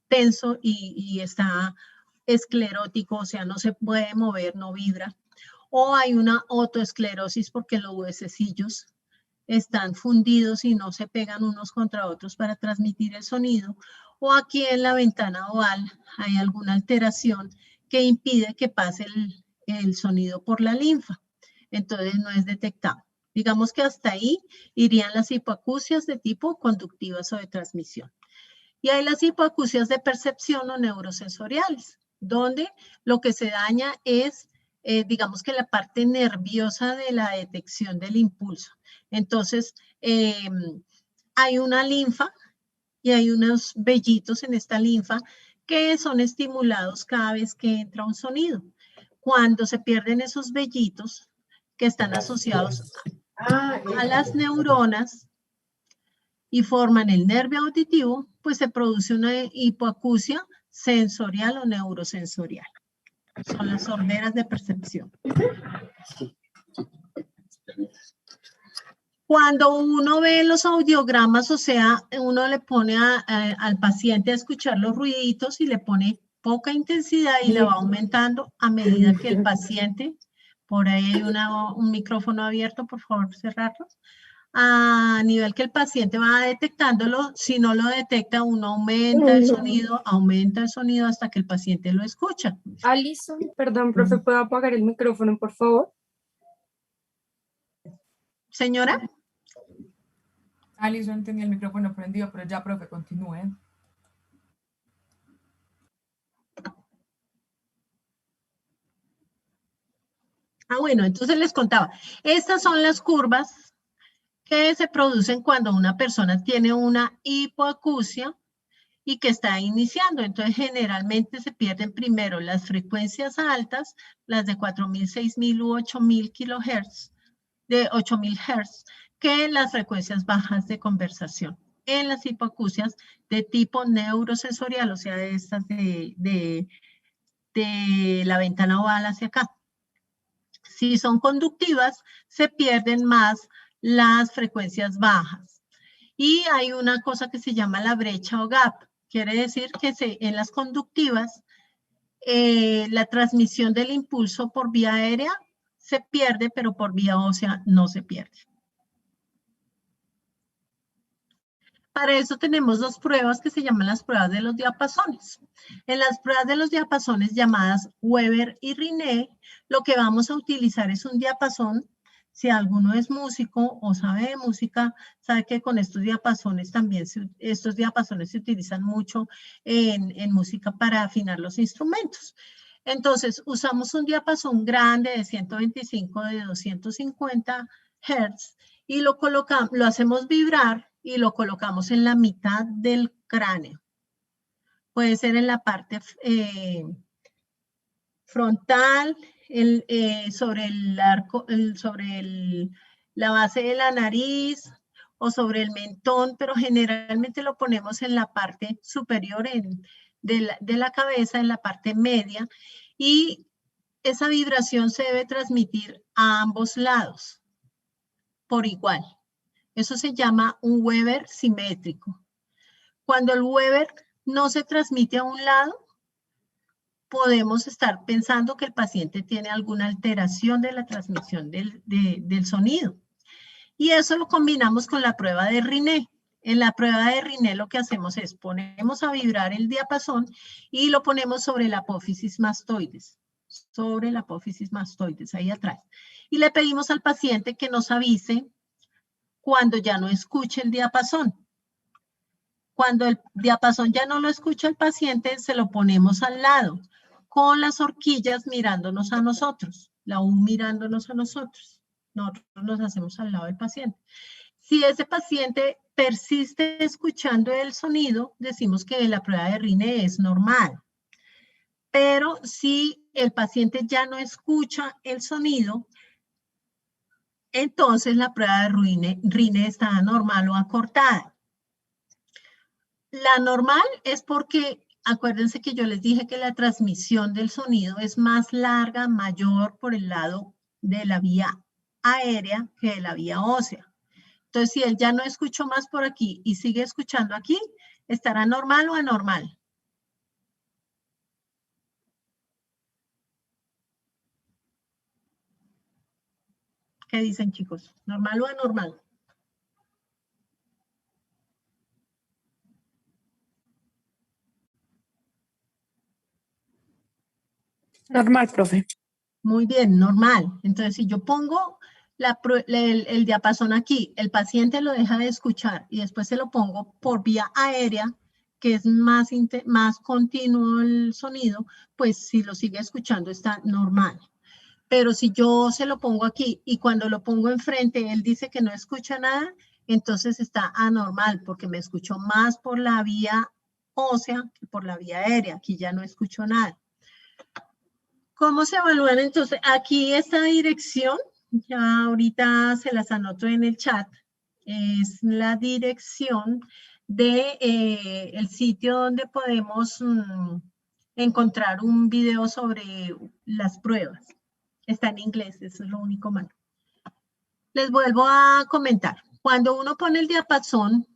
tenso y está esclerótico, o sea, no se puede mover, no vibra. O hay una otoesclerosis porque los huesecillos están fundidos y no se pegan unos contra otros para transmitir el sonido. O aquí en la ventana oval hay alguna alteración que impide que pase el sonido por la linfa. Entonces no es detectado. Digamos que hasta ahí irían las hipoacusias de tipo conductivas o de transmisión. Y hay las hipoacusias de percepción o neurosensoriales, donde lo que se daña es, digamos que la parte nerviosa de la detección del impulso. Entonces, hay una linfa y hay unos vellitos en esta linfa que son estimulados cada vez que entra un sonido. Cuando se pierden esos vellitos que están asociados a las neuronas y forman el nervio auditivo, pues se produce una hipoacusia sensorial o neurosensorial. Son las sorderas de percepción. Cuando uno ve los audiogramas, o sea, uno le pone al paciente a escuchar los ruiditos y le pone poca intensidad y le va aumentando a medida que el paciente, por ahí hay un micrófono abierto, por favor, cerrarlo. A nivel que el paciente va detectándolo, si no lo detecta, uno aumenta el sonido hasta que el paciente lo escucha. Alison, perdón, profe, ¿puedo apagar el micrófono, por favor? Señora. Alison tenía el micrófono prendido, pero ya, profe, continúe. Bueno, entonces les contaba. Estas son las curvas que se producen cuando una persona tiene una hipoacusia y que está iniciando. Entonces, generalmente se pierden primero las frecuencias altas, las de 4.000, 6.000 u 8.000 kilohertz, de 8.000 hertz, que las frecuencias bajas de conversación en las hipoacusias de tipo neurosensorial, o sea, de estas de la ventana oval hacia acá. Si son conductivas, se pierden más las frecuencias bajas. Y hay una cosa que se llama la brecha o gap. Quiere decir que en las conductivas, la transmisión del impulso por vía aérea se pierde, pero por vía ósea no se pierde. Para eso tenemos dos pruebas que se llaman las pruebas de los diapasones. En las pruebas de los diapasones llamadas Weber y Riné, lo que vamos a utilizar es un diapasón. Si alguno es músico o sabe de música, sabe que con estos diapasones también, estos diapasones se utilizan mucho en música para afinar los instrumentos. Entonces, usamos un diapasón grande de 125, de 250 Hz y lo hacemos vibrar y lo colocamos en la mitad del cráneo. Puede ser en la parte frontal, sobre el arco, la base de la nariz o sobre el mentón, pero generalmente lo ponemos en la parte superior de la cabeza, en la parte media, y esa vibración se debe transmitir a ambos lados por igual. Eso se llama un Weber simétrico. Cuando el Weber no se transmite a un lado, podemos estar pensando que el paciente tiene alguna alteración de la transmisión del sonido. Y eso lo combinamos con la prueba de Riné. En la prueba de Riné lo que hacemos es ponemos a vibrar el diapasón y lo ponemos sobre la apófisis mastoides. Sobre la apófisis mastoides, ahí atrás. Y le pedimos al paciente que nos avise cuando ya no escuche el diapasón. Cuando el diapasón ya no lo escucha el paciente, se lo ponemos al lado, con las horquillas mirándonos a nosotros, la U mirándonos a nosotros. Nosotros nos hacemos al lado del paciente. Si ese paciente persiste escuchando el sonido, decimos que la prueba de Riné es normal. Pero si el paciente ya no escucha el sonido, entonces la prueba de Riné está anormal o acortada. La normal es porque, acuérdense que yo les dije que la transmisión del sonido es más larga, mayor por el lado de la vía aérea que de la vía ósea. Entonces, si él ya no escuchó más por aquí y sigue escuchando aquí, ¿estará normal o anormal? ¿Qué dicen, chicos? ¿Normal o anormal? Normal, profe. Muy bien, normal. Entonces, si yo pongo el diapasón aquí, el paciente lo deja de escuchar y después se lo pongo por vía aérea, que es más continuo el sonido, pues si lo sigue escuchando está normal. Pero si yo se lo pongo aquí y cuando lo pongo enfrente, él dice que no escucha nada, entonces está anormal porque me escuchó más por la vía ósea que por la vía aérea. Aquí ya no escucho nada. ¿Cómo se evalúan? Entonces, aquí esta dirección, ya ahorita se las anoto en el chat, es la dirección de el sitio donde podemos encontrar un video sobre las pruebas. Está en inglés, eso es lo único malo. Les vuelvo a comentar. Cuando uno pone el diapasón,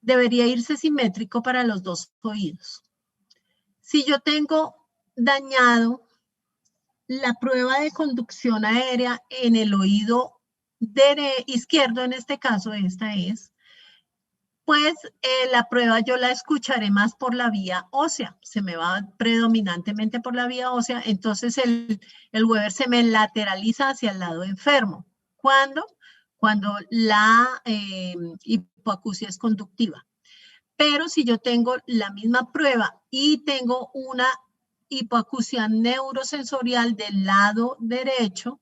debería irse simétrico para los dos oídos. Si yo tengo dañado la prueba de conducción aérea en el oído izquierdo, en este caso esta es, pues la prueba yo la escucharé más por la vía ósea, se me va predominantemente por la vía ósea, entonces el Weber se me lateraliza hacia el lado enfermo. ¿Cuándo? Cuando la hipoacusia es conductiva. Pero si yo tengo la misma prueba y tengo una hipoacusia neurosensorial del lado derecho,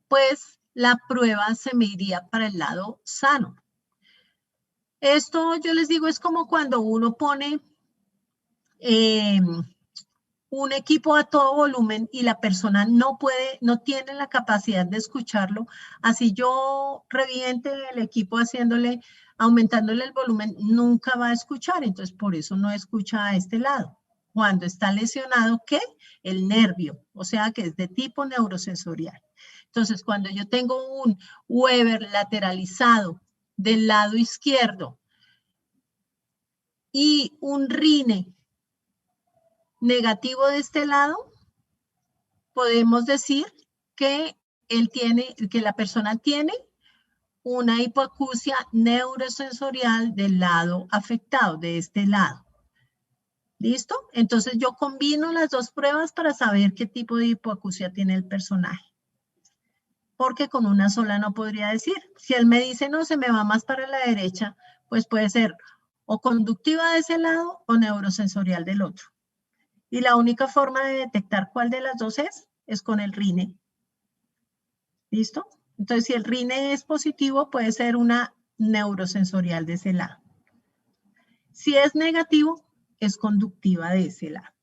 pues la prueba se me iría para el lado sano. Esto yo les digo es como cuando uno pone un equipo a todo volumen y la persona no tiene la capacidad de escucharlo, así yo reviente el equipo aumentándole el volumen, nunca va a escuchar, entonces por eso no escucha a este lado. Cuando está lesionado, ¿qué? El nervio, o sea que es de tipo neurosensorial. Entonces, cuando yo tengo un Weber lateralizado del lado izquierdo y un rine negativo de este lado, podemos decir que la persona tiene una hipoacusia neurosensorial del lado afectado, de este lado. ¿Listo? Entonces yo combino las dos pruebas para saber qué tipo de hipoacusia tiene el personaje. Porque con una sola no podría decir. Si él me dice, no, se me va más para la derecha, pues puede ser o conductiva de ese lado o neurosensorial del otro. Y la única forma de detectar cuál de las dos es con el RINE. ¿Listo? Entonces, si el RINE es positivo, puede ser una neurosensorial de ese lado. Si es negativo, es conductiva de ese lado.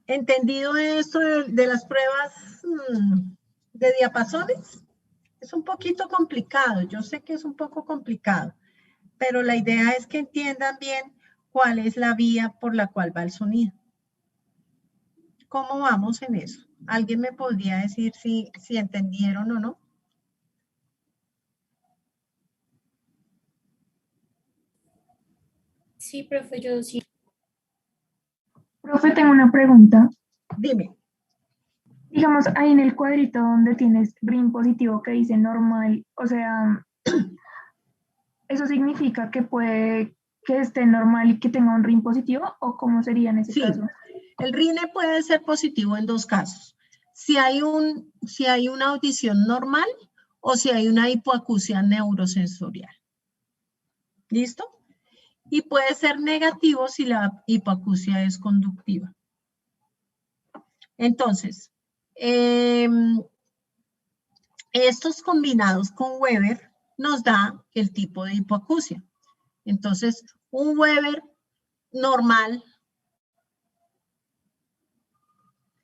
¿Entendido esto de las pruebas de diapasones? Es un poquito complicado, yo sé que es un poco complicado, pero la idea es que entiendan bien cuál es la vía por la cual va el sonido. ¿Cómo vamos en eso? ¿Alguien me podría decir si entendieron o no? Sí, profe, yo sí. Profe, tengo una pregunta. Dime. Digamos, ahí en el cuadrito donde tienes RIN positivo que dice normal, o sea, ¿eso significa que puede que esté normal y que tenga un RIN positivo? ¿O cómo sería en ese caso? El RINE puede ser positivo en dos casos. Si hay una audición normal o si hay una hipoacusia neurosensorial. ¿Listo? Y puede ser negativo si la hipoacusia es conductiva. Entonces, estos combinados con Weber nos da el tipo de hipoacusia. Entonces, un Weber normal,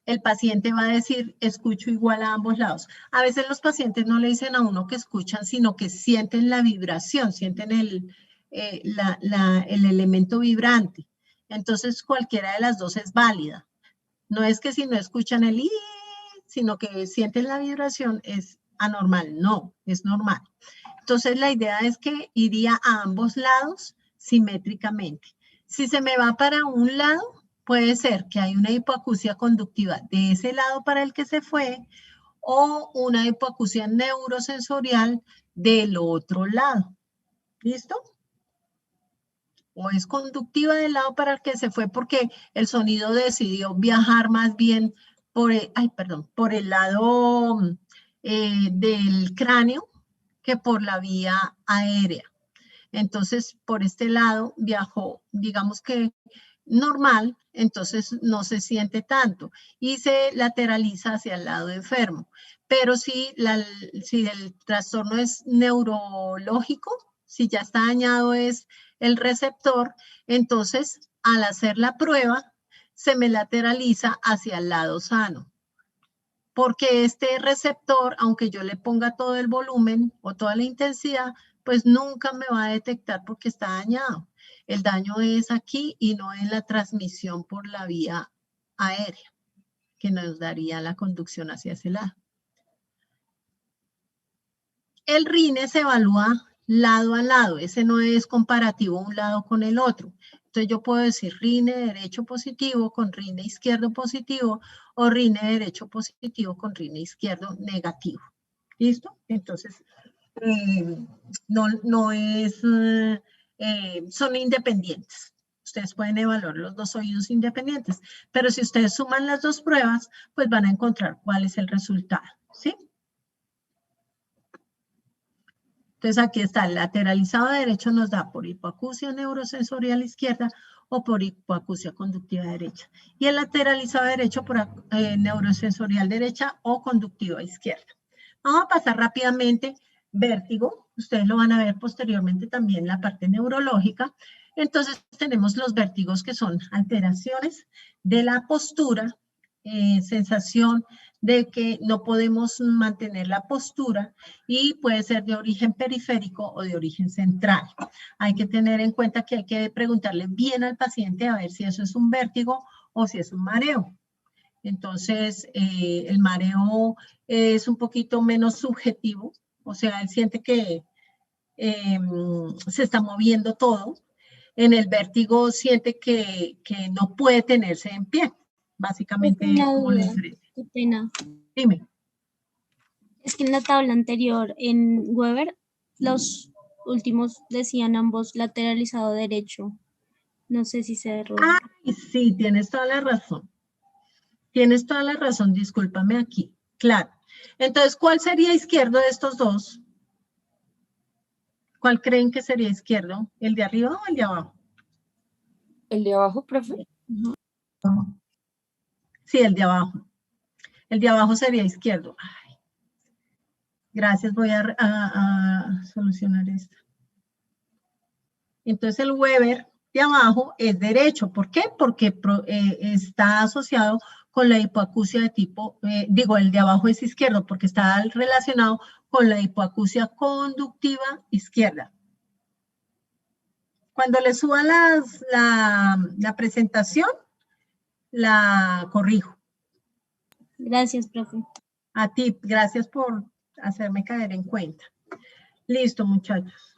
el paciente va a decir, escucho igual a ambos lados. A veces los pacientes no le dicen a uno que escuchan, sino que sienten la vibración, sienten el elemento vibrante. Entonces, cualquiera de las dos es válida. No es que si no escuchan el i, sino que sienten la vibración, es anormal. No, es normal. Entonces, la idea es que iría a ambos lados simétricamente. Si se me va para un lado, puede ser que hay una hipoacusia conductiva de ese lado para el que se fue o una hipoacusia neurosensorial del otro lado. ¿Listo? o es conductiva del lado para el que se fue porque el sonido decidió viajar más bien por el lado del cráneo que por la vía aérea. Entonces, por este lado viajó, digamos que normal, entonces no se siente tanto y se lateraliza hacia el lado enfermo. Pero si el trastorno es neurológico, si ya está dañado es el receptor, entonces al hacer la prueba se me lateraliza hacia el lado sano. Porque este receptor, aunque yo le ponga todo el volumen o toda la intensidad, pues nunca me va a detectar porque está dañado. El daño es aquí y no en la transmisión por la vía aérea, que nos daría la conducción hacia ese lado. El RINE se evalúa lado a lado, ese no es comparativo un lado con el otro. Entonces yo puedo decir RINE derecho positivo con RINE izquierdo positivo o RINE derecho positivo con RINE izquierdo negativo. ¿Listo? Entonces, son independientes. Ustedes pueden evaluar los dos oídos independientes, pero si ustedes suman las dos pruebas, pues van a encontrar cuál es el resultado, ¿sí? Entonces aquí está, el lateralizado derecho nos da por hipoacusia neurosensorial izquierda o por hipoacusia conductiva derecha. Y el lateralizado derecho por neurosensorial derecha o conductiva izquierda. Vamos a pasar rápidamente. Vértigo, ustedes lo van a ver posteriormente también en la parte neurológica. Entonces tenemos los vértigos que son alteraciones de la postura, sensación de que no podemos mantener la postura y puede ser de origen periférico o de origen central. Hay que tener en cuenta que hay que preguntarle bien al paciente a ver si eso es un vértigo o si es un mareo. Entonces, el mareo es un poquito menos subjetivo, o sea, él siente que se está moviendo todo. En el vértigo siente que no puede tenerse en pie. Básicamente, como la diferencia. Qué pena. Dime. Es que en la tabla anterior, en Weber, los últimos decían ambos lateralizado derecho. No sé si se derrotó. Ay, sí, tienes toda la razón. Tienes toda la razón, discúlpame aquí. Claro. Entonces, ¿cuál sería izquierdo de estos dos? ¿Cuál creen que sería izquierdo? ¿El de arriba o el de abajo? ¿El de abajo, profe? Sí, el de abajo. El de abajo sería izquierdo. Ay. Gracias, voy a solucionar esto. Entonces el Weber de abajo es derecho. ¿Por qué? Porque está asociado con la hipoacusia de tipo, el de abajo es izquierdo porque está relacionado con la hipoacusia conductiva izquierda. Cuando le suba la presentación, la corrijo. Gracias, profe. A ti, gracias por hacerme caer en cuenta. Listo, muchachos.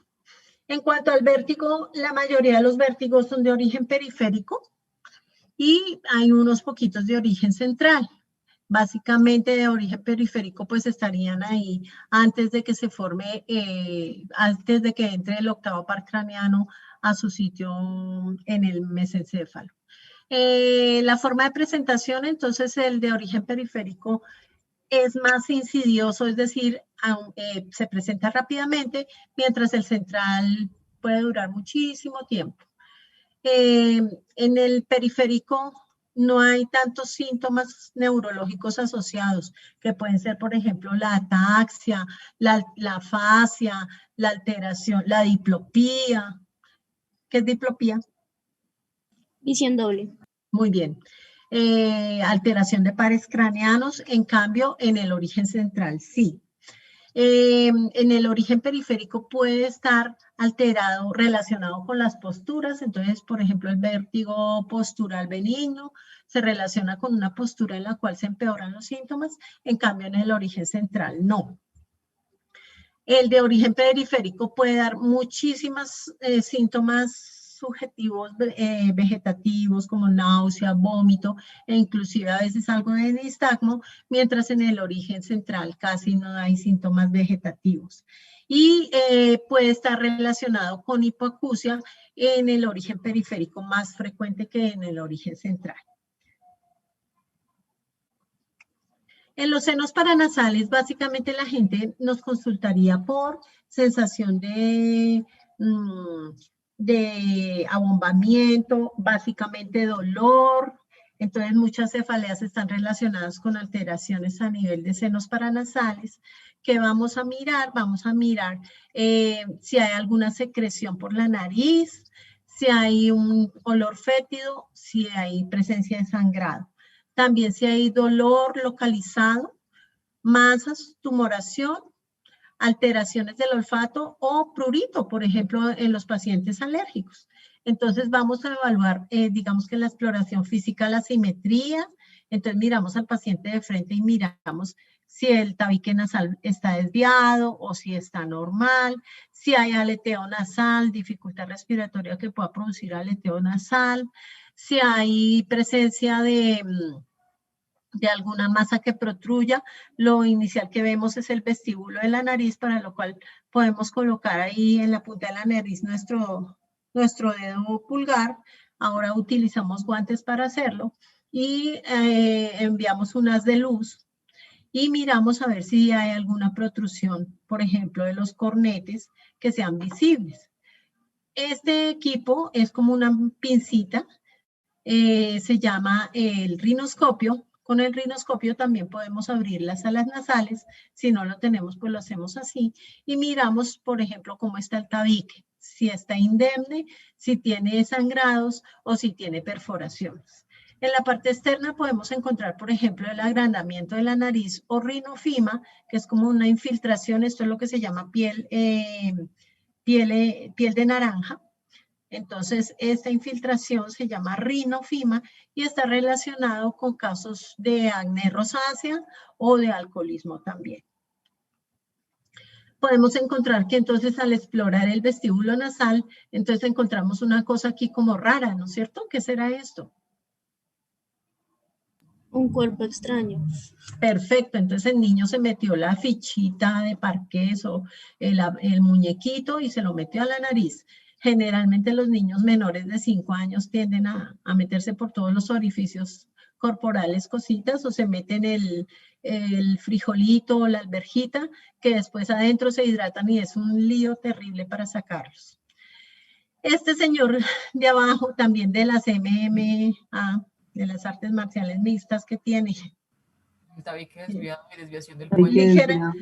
En cuanto al vértigo, la mayoría de los vértigos son de origen periférico y hay unos poquitos de origen central. Básicamente de origen periférico pues estarían ahí antes de que se forme, antes de que entre el octavo par craneano a su sitio en el mesencéfalo. La forma de presentación, entonces el de origen periférico es más insidioso, es decir, se presenta rápidamente, mientras el central puede durar muchísimo tiempo. En el periférico no hay tantos síntomas neurológicos asociados, que pueden ser, por ejemplo, la ataxia, la afasia, la alteración, la diplopía. ¿Qué es diplopía? Visión doble. Muy bien. Alteración de pares craneanos, en cambio, en el origen central, sí. En el origen periférico puede estar alterado, relacionado con las posturas. Entonces, por ejemplo, el vértigo postural benigno se relaciona con una postura en la cual se empeoran los síntomas, en cambio, en el origen central, no. El de origen periférico puede dar muchísimos síntomas subjetivos vegetativos como náusea, vómito e inclusive a veces algo de nistagmo, mientras en el origen central casi no hay síntomas vegetativos. y puede estar relacionado con hipoacusia en el origen periférico más frecuente que en el origen central. En los senos paranasales, básicamente la gente nos consultaría por sensación de abombamiento, básicamente dolor. Entonces, muchas cefaleas están relacionadas con alteraciones a nivel de senos paranasales. ¿Qué vamos a mirar? Vamos a mirar si hay alguna secreción por la nariz, si hay un olor fétido, si hay presencia de sangrado. También si hay dolor localizado, masas, tumoración, alteraciones del olfato o prurito, por ejemplo, en los pacientes alérgicos. Entonces vamos a evaluar, digamos que la exploración física, la simetría. Entonces miramos al paciente de frente y miramos si el tabique nasal está desviado o si está normal, si hay aleteo nasal, dificultad respiratoria que pueda producir aleteo nasal, si hay presencia de alguna masa que protruya. Lo inicial que vemos es el vestíbulo de la nariz, para lo cual podemos colocar ahí en la punta de la nariz nuestro dedo pulgar. Ahora utilizamos guantes para hacerlo y enviamos un haz de luz y miramos a ver si hay alguna protrusión, por ejemplo, de los cornetes que sean visibles. Este equipo es como una pincita, se llama el rinoscopio. Con el rinoscopio también podemos abrir las alas nasales. Si no lo tenemos, pues lo hacemos así. Y miramos, por ejemplo, cómo está el tabique. Si está indemne, si tiene sangrados o si tiene perforaciones. En la parte externa podemos encontrar, por ejemplo, el agrandamiento de la nariz o rinofima, que es como una infiltración. Esto es lo que se llama piel de naranja. Entonces, esta infiltración se llama rinofima y está relacionado con casos de acné rosácea o de alcoholismo también. Podemos encontrar que entonces al explorar el vestíbulo nasal, entonces encontramos una cosa aquí como rara, ¿no es cierto? ¿Qué será esto? Un cuerpo extraño. Perfecto, entonces el niño se metió la fichita de parqués o el muñequito y se lo metió a la nariz. Generalmente los niños menores de 5 años tienden a meterse por todos los orificios corporales cositas, o se meten el frijolito o la alverjita, que después adentro se hidratan y es un lío terrible para sacarlos. Este señor de abajo, también de las MMA, de las artes marciales mixtas que tiene. El tabique desviado y desviación del ligera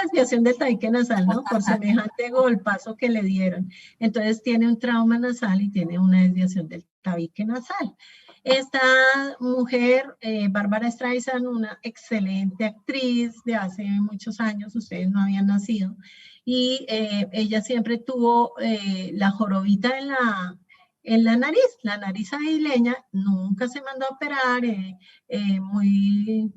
desviación del tabique nasal, ¿no? Por semejante golpazo que le dieron. Entonces tiene un trauma nasal y tiene una desviación del tabique nasal. Esta mujer, Bárbara Streisand, una excelente actriz de hace muchos años, ustedes no habían nacido, y ella siempre tuvo la jorobita en la nariz aguileña, nunca se mandó a operar, muy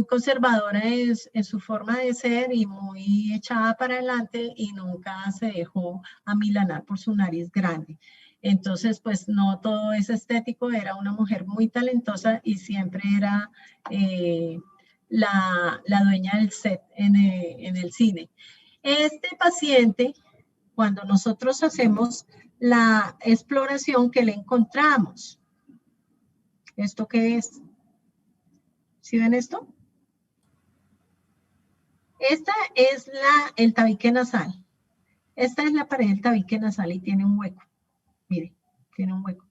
conservadora en su forma de ser y muy echada para adelante, y nunca se dejó amilanar por su nariz grande. Entonces, pues no todo es estético, era una mujer muy talentosa y siempre era la dueña del set en el cine. Este paciente, cuando nosotros hacemos la exploración, que le encontramos, ¿esto qué es? ¿Sí ven esto? Esta es el tabique nasal. Esta es la pared del tabique nasal y tiene un hueco. Mire, tiene un hueco.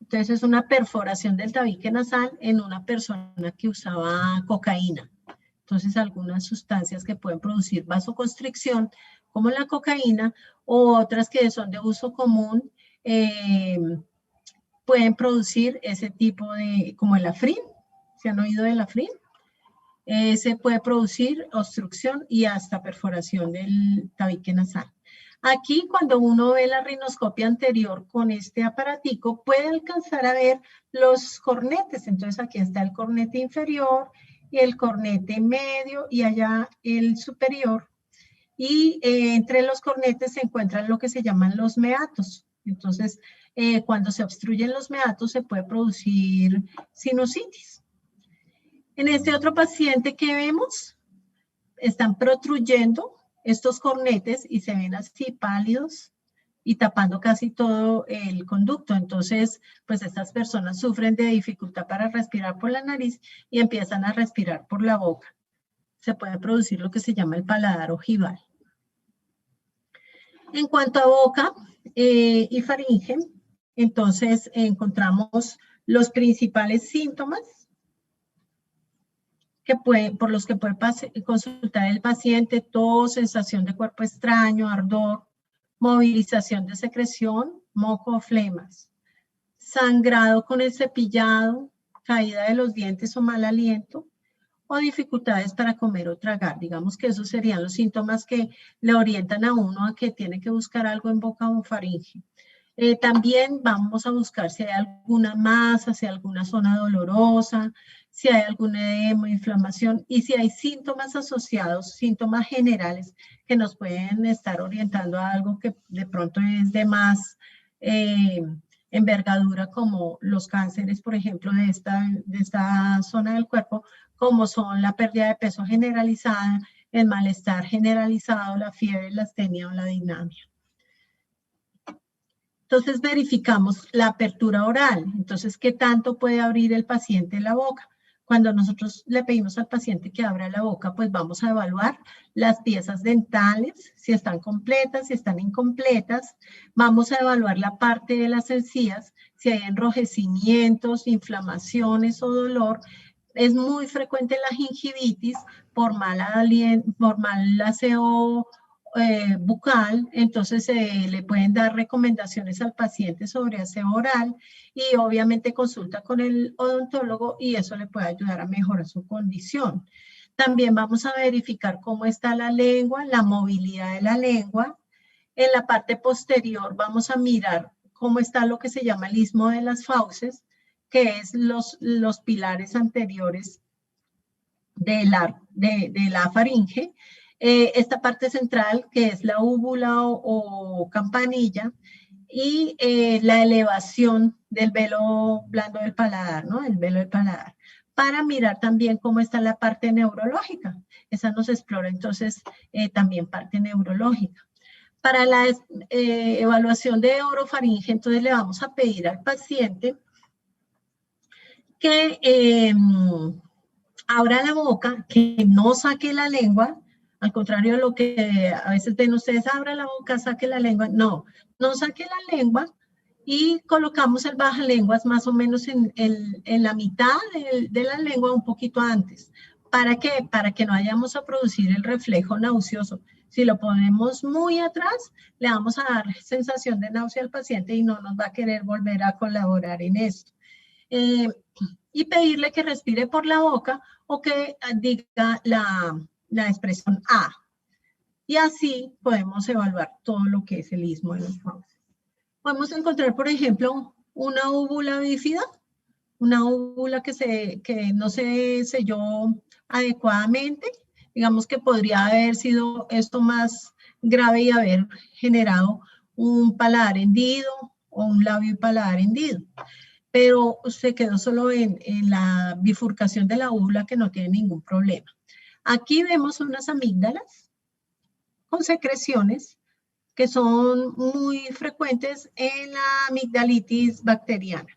Entonces es una perforación del tabique nasal en una persona que usaba cocaína. Entonces algunas sustancias que pueden producir vasoconstricción, como la cocaína, o otras que son de uso común, pueden producir ese tipo de, como el Afrin. ¿Se han oído del Afrin? Se puede producir obstrucción y hasta perforación del tabique nasal. Aquí, cuando uno ve la rinoscopia anterior con este aparatico, puede alcanzar a ver los cornetes. Entonces aquí está el cornete inferior y el cornete medio y allá el superior. Y entre los cornetes se encuentran lo que se llaman los meatos. Entonces, cuando se obstruyen los meatos se puede producir sinusitis. En este otro paciente que vemos, están protruyendo estos cornetes y se ven así pálidos y tapando casi todo el conducto. Entonces, pues estas personas sufren de dificultad para respirar por la nariz y empiezan a respirar por la boca. Se puede producir lo que se llama el paladar ojival. En cuanto a boca y faringe, entonces encontramos los principales síntomas por los que puede consultar el paciente: tos, sensación de cuerpo extraño, ardor, movilización de secreción, moco o flemas, sangrado con el cepillado, caída de los dientes o mal aliento, o dificultades para comer o tragar. Digamos que esos serían los síntomas que le orientan a uno a que tiene que buscar algo en boca o faringe. También vamos a buscar si hay alguna masa, si hay alguna zona dolorosa, si hay algún edema, inflamación, y si hay síntomas asociados, síntomas generales que nos pueden estar orientando a algo que de pronto es de más envergadura, como los cánceres, por ejemplo, de esta zona del cuerpo, como son la pérdida de peso generalizada, el malestar generalizado, la fiebre, la astenia o la dinamia. Entonces verificamos la apertura oral. Entonces, ¿qué tanto puede abrir el paciente la boca? Cuando nosotros le pedimos al paciente que abra la boca, pues vamos a evaluar las piezas dentales, si están completas, si están incompletas. Vamos a evaluar la parte de las encías, si hay enrojecimientos, inflamaciones o dolor. Es muy frecuente la gingivitis por mal aseo bucal, entonces le pueden dar recomendaciones al paciente sobre aseo oral y obviamente consulta con el odontólogo y eso le puede ayudar a mejorar su condición. También vamos a verificar cómo está la lengua, la movilidad de la lengua. En la parte posterior vamos a mirar cómo está lo que se llama el istmo de las fauces, que es los pilares anteriores de la faringe. Esta parte central, que es la úvula o campanilla, y la elevación del velo blando del paladar, ¿no? El velo del paladar, para mirar también cómo está la parte neurológica. Esa nos explora entonces también parte neurológica. Para la evaluación de orofaringe, entonces le vamos a pedir al paciente que abra la boca, que no saque la lengua. Al contrario de lo que a veces ven ustedes, abra la boca, saque la lengua. No, no saque la lengua y colocamos el bajalenguas más o menos en la mitad de la lengua, un poquito antes. ¿Para qué? Para que no vayamos a producir el reflejo nauseoso. Si lo ponemos muy atrás, le vamos a dar sensación de náusea al paciente y no nos va a querer volver a colaborar en esto. Y pedirle que respire por la boca o que diga la expresión A. Y así podemos evaluar todo lo que es el istmo de las fauces. Podemos encontrar, por ejemplo, una úvula bífida, una úvula que no se selló adecuadamente. Digamos que podría haber sido esto más grave y haber generado un paladar hendido o un labio y paladar hendido. Pero se quedó solo en la bifurcación de la úvula, que no tiene ningún problema. Aquí vemos unas amígdalas con secreciones que son muy frecuentes en la amigdalitis bacteriana.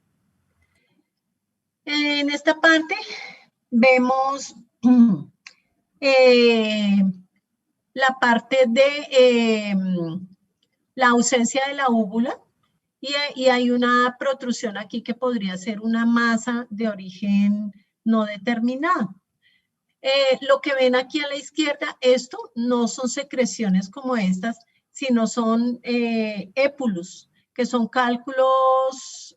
En esta parte vemos la parte de la ausencia de la úvula y hay una protrusión aquí que podría ser una masa de origen no determinado. Lo que ven aquí a la izquierda, esto no son secreciones como estas, sino son épulus, que son cálculos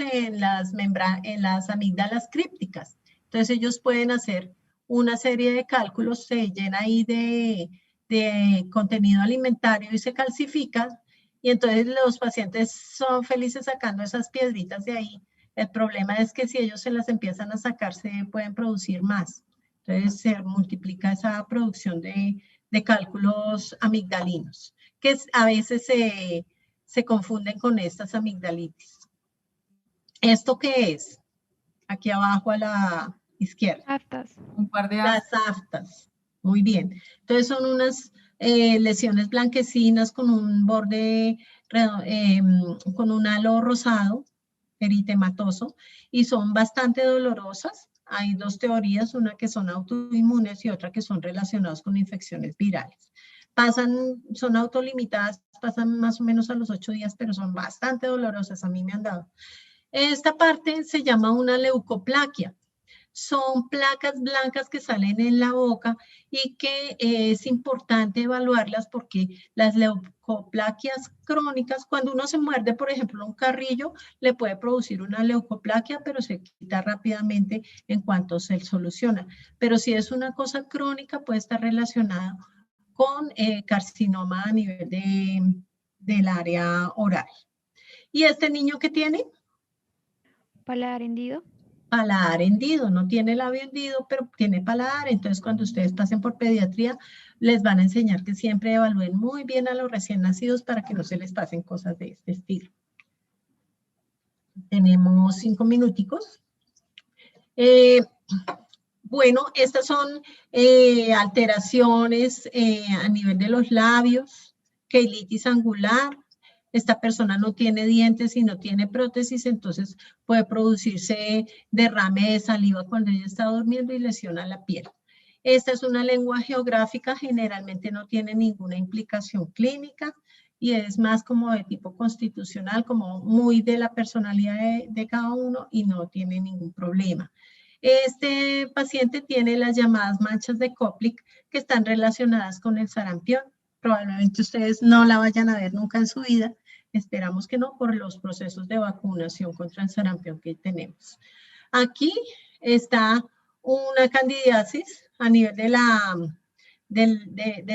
en las amígdalas crípticas. Entonces ellos pueden hacer una serie de cálculos, se llena ahí de contenido alimentario y se calcifica, y entonces los pacientes son felices sacando esas piedritas de ahí. El problema es que si ellos se las empiezan a sacar, se pueden producir más. Entonces se multiplica esa producción de cálculos amigdalinos, que a veces se confunden con estas amigdalitis. ¿Esto qué es? Aquí abajo a la izquierda. Aftas. Un par de las aftas. Muy bien. Entonces son unas lesiones blanquecinas con un borde, con un halo rosado, eritematoso, y son bastante dolorosas. Hay dos teorías, una que son autoinmunes y otra que son relacionadas con infecciones virales. Son autolimitadas, pasan más o menos a los 8 días, pero son bastante dolorosas, a mí me han dado. Esta parte se llama una leucoplaquia. Son placas blancas que salen en la boca y que es importante evaluarlas porque las leucoplaquias crónicas, cuando uno se muerde, por ejemplo, un carrillo, le puede producir una leucoplaquia, pero se quita rápidamente en cuanto se soluciona. Pero si es una cosa crónica, puede estar relacionada con carcinoma a nivel del área oral. ¿Y este niño qué tiene? Paladar hendido. Paladar hendido, no tiene labio hendido, pero tiene paladar. Entonces, cuando ustedes pasen por pediatría, les van a enseñar que siempre evalúen muy bien a los recién nacidos para que no se les pasen cosas de este estilo. Tenemos 5 minuticos. Bueno, estas son alteraciones a nivel de los labios, queilitis angular. Esta persona no tiene dientes y no tiene prótesis, entonces puede producirse derrame de saliva cuando ella está durmiendo y lesiona la piel. Esta es una lengua geográfica, generalmente no tiene ninguna implicación clínica y es más como de tipo constitucional, como muy de la personalidad de cada uno y no tiene ningún problema. Este paciente tiene las llamadas manchas de Koplik que están relacionadas con el sarampión. Probablemente ustedes no la vayan a ver nunca en su vida. Esperamos que no, por los procesos de vacunación contra el sarampión que tenemos. Aquí está una candidiasis a nivel de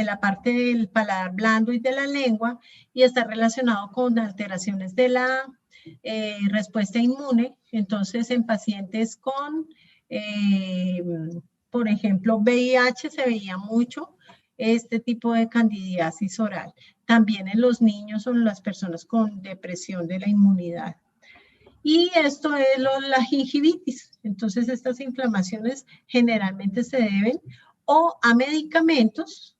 la parte del paladar blando y de la lengua y está relacionado con alteraciones de la respuesta inmune. Entonces, en pacientes con, por ejemplo, VIH se veía mucho este tipo de candidiasis oral. También en los niños o en las personas con depresión de la inmunidad. Y esto es la gingivitis. Entonces, estas inflamaciones generalmente se deben o a medicamentos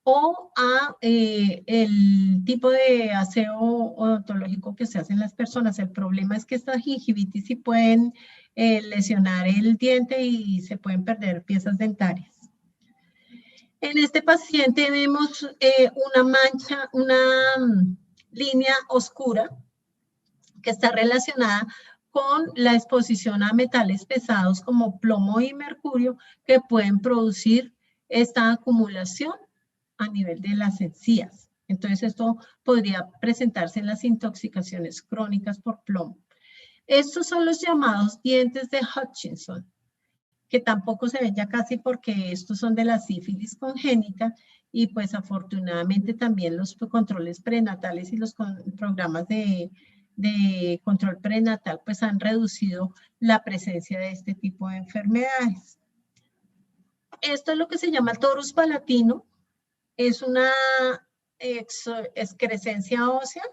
o a el tipo de aseo odontológico que se hace en las personas. El problema es que estas gingivitis sí pueden lesionar el diente y se pueden perder piezas dentarias. En este paciente vemos una mancha, una línea oscura que está relacionada con la exposición a metales pesados como plomo y mercurio que pueden producir esta acumulación a nivel de las encías. Entonces esto podría presentarse en las intoxicaciones crónicas por plomo. Estos son los llamados dientes de Hutchinson, que tampoco se ven ya casi porque estos son de la sífilis congénita y pues afortunadamente también los controles prenatales y los programas de control prenatal pues han reducido la presencia de este tipo de enfermedades. Esto es lo que se llama torus palatino, es una excrescencia ósea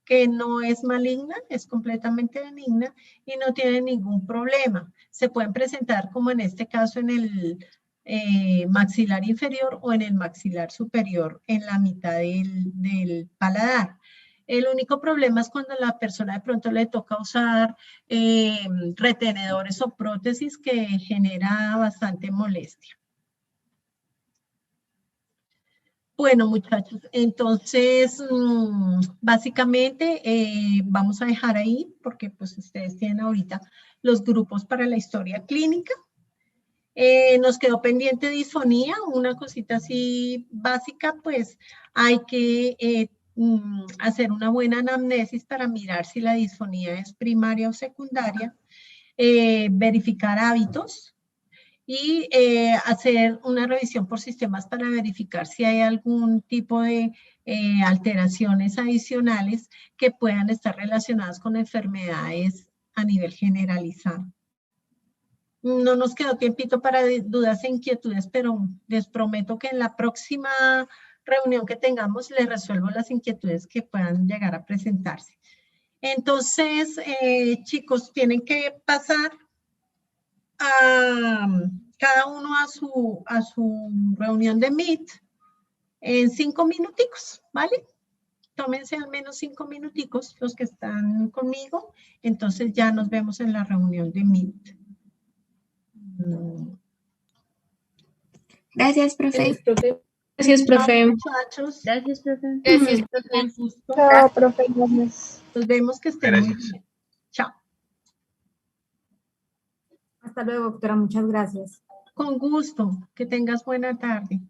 que no es maligna, es completamente benigna y no tiene ningún problema. Se pueden presentar como en este caso en el maxilar inferior o en el maxilar superior en la mitad del paladar. El único problema es cuando a la persona de pronto le toca usar retenedores o prótesis que genera bastante molestia. Bueno, muchachos, entonces, básicamente vamos a dejar ahí, porque pues ustedes tienen ahorita los grupos para la historia clínica. Nos quedó pendiente disfonía, una cosita así básica, pues hay que hacer una buena anamnesis para mirar si la disfonía es primaria o secundaria, verificar hábitos, y hacer una revisión por sistemas para verificar si hay algún tipo de alteraciones adicionales que puedan estar relacionadas con enfermedades a nivel generalizado. No nos quedó tiempito para dudas e inquietudes, pero les prometo que en la próxima reunión que tengamos les resuelvo las inquietudes que puedan llegar a presentarse. Entonces, chicos, tienen que pasar cada uno a su reunión de Meet en 5 minuticos, ¿vale? Tómense al menos 5 minuticos los que están conmigo, entonces ya nos vemos en la reunión de Meet. Gracias, profe. Gracias, profe. Muchachos. Gracias, profe. Gracias, profe. Chao, profe. Gracias. Nos vemos, que estén muy bien. Chao. Hasta luego, doctora. Muchas gracias. Con gusto. Que tengas buena tarde.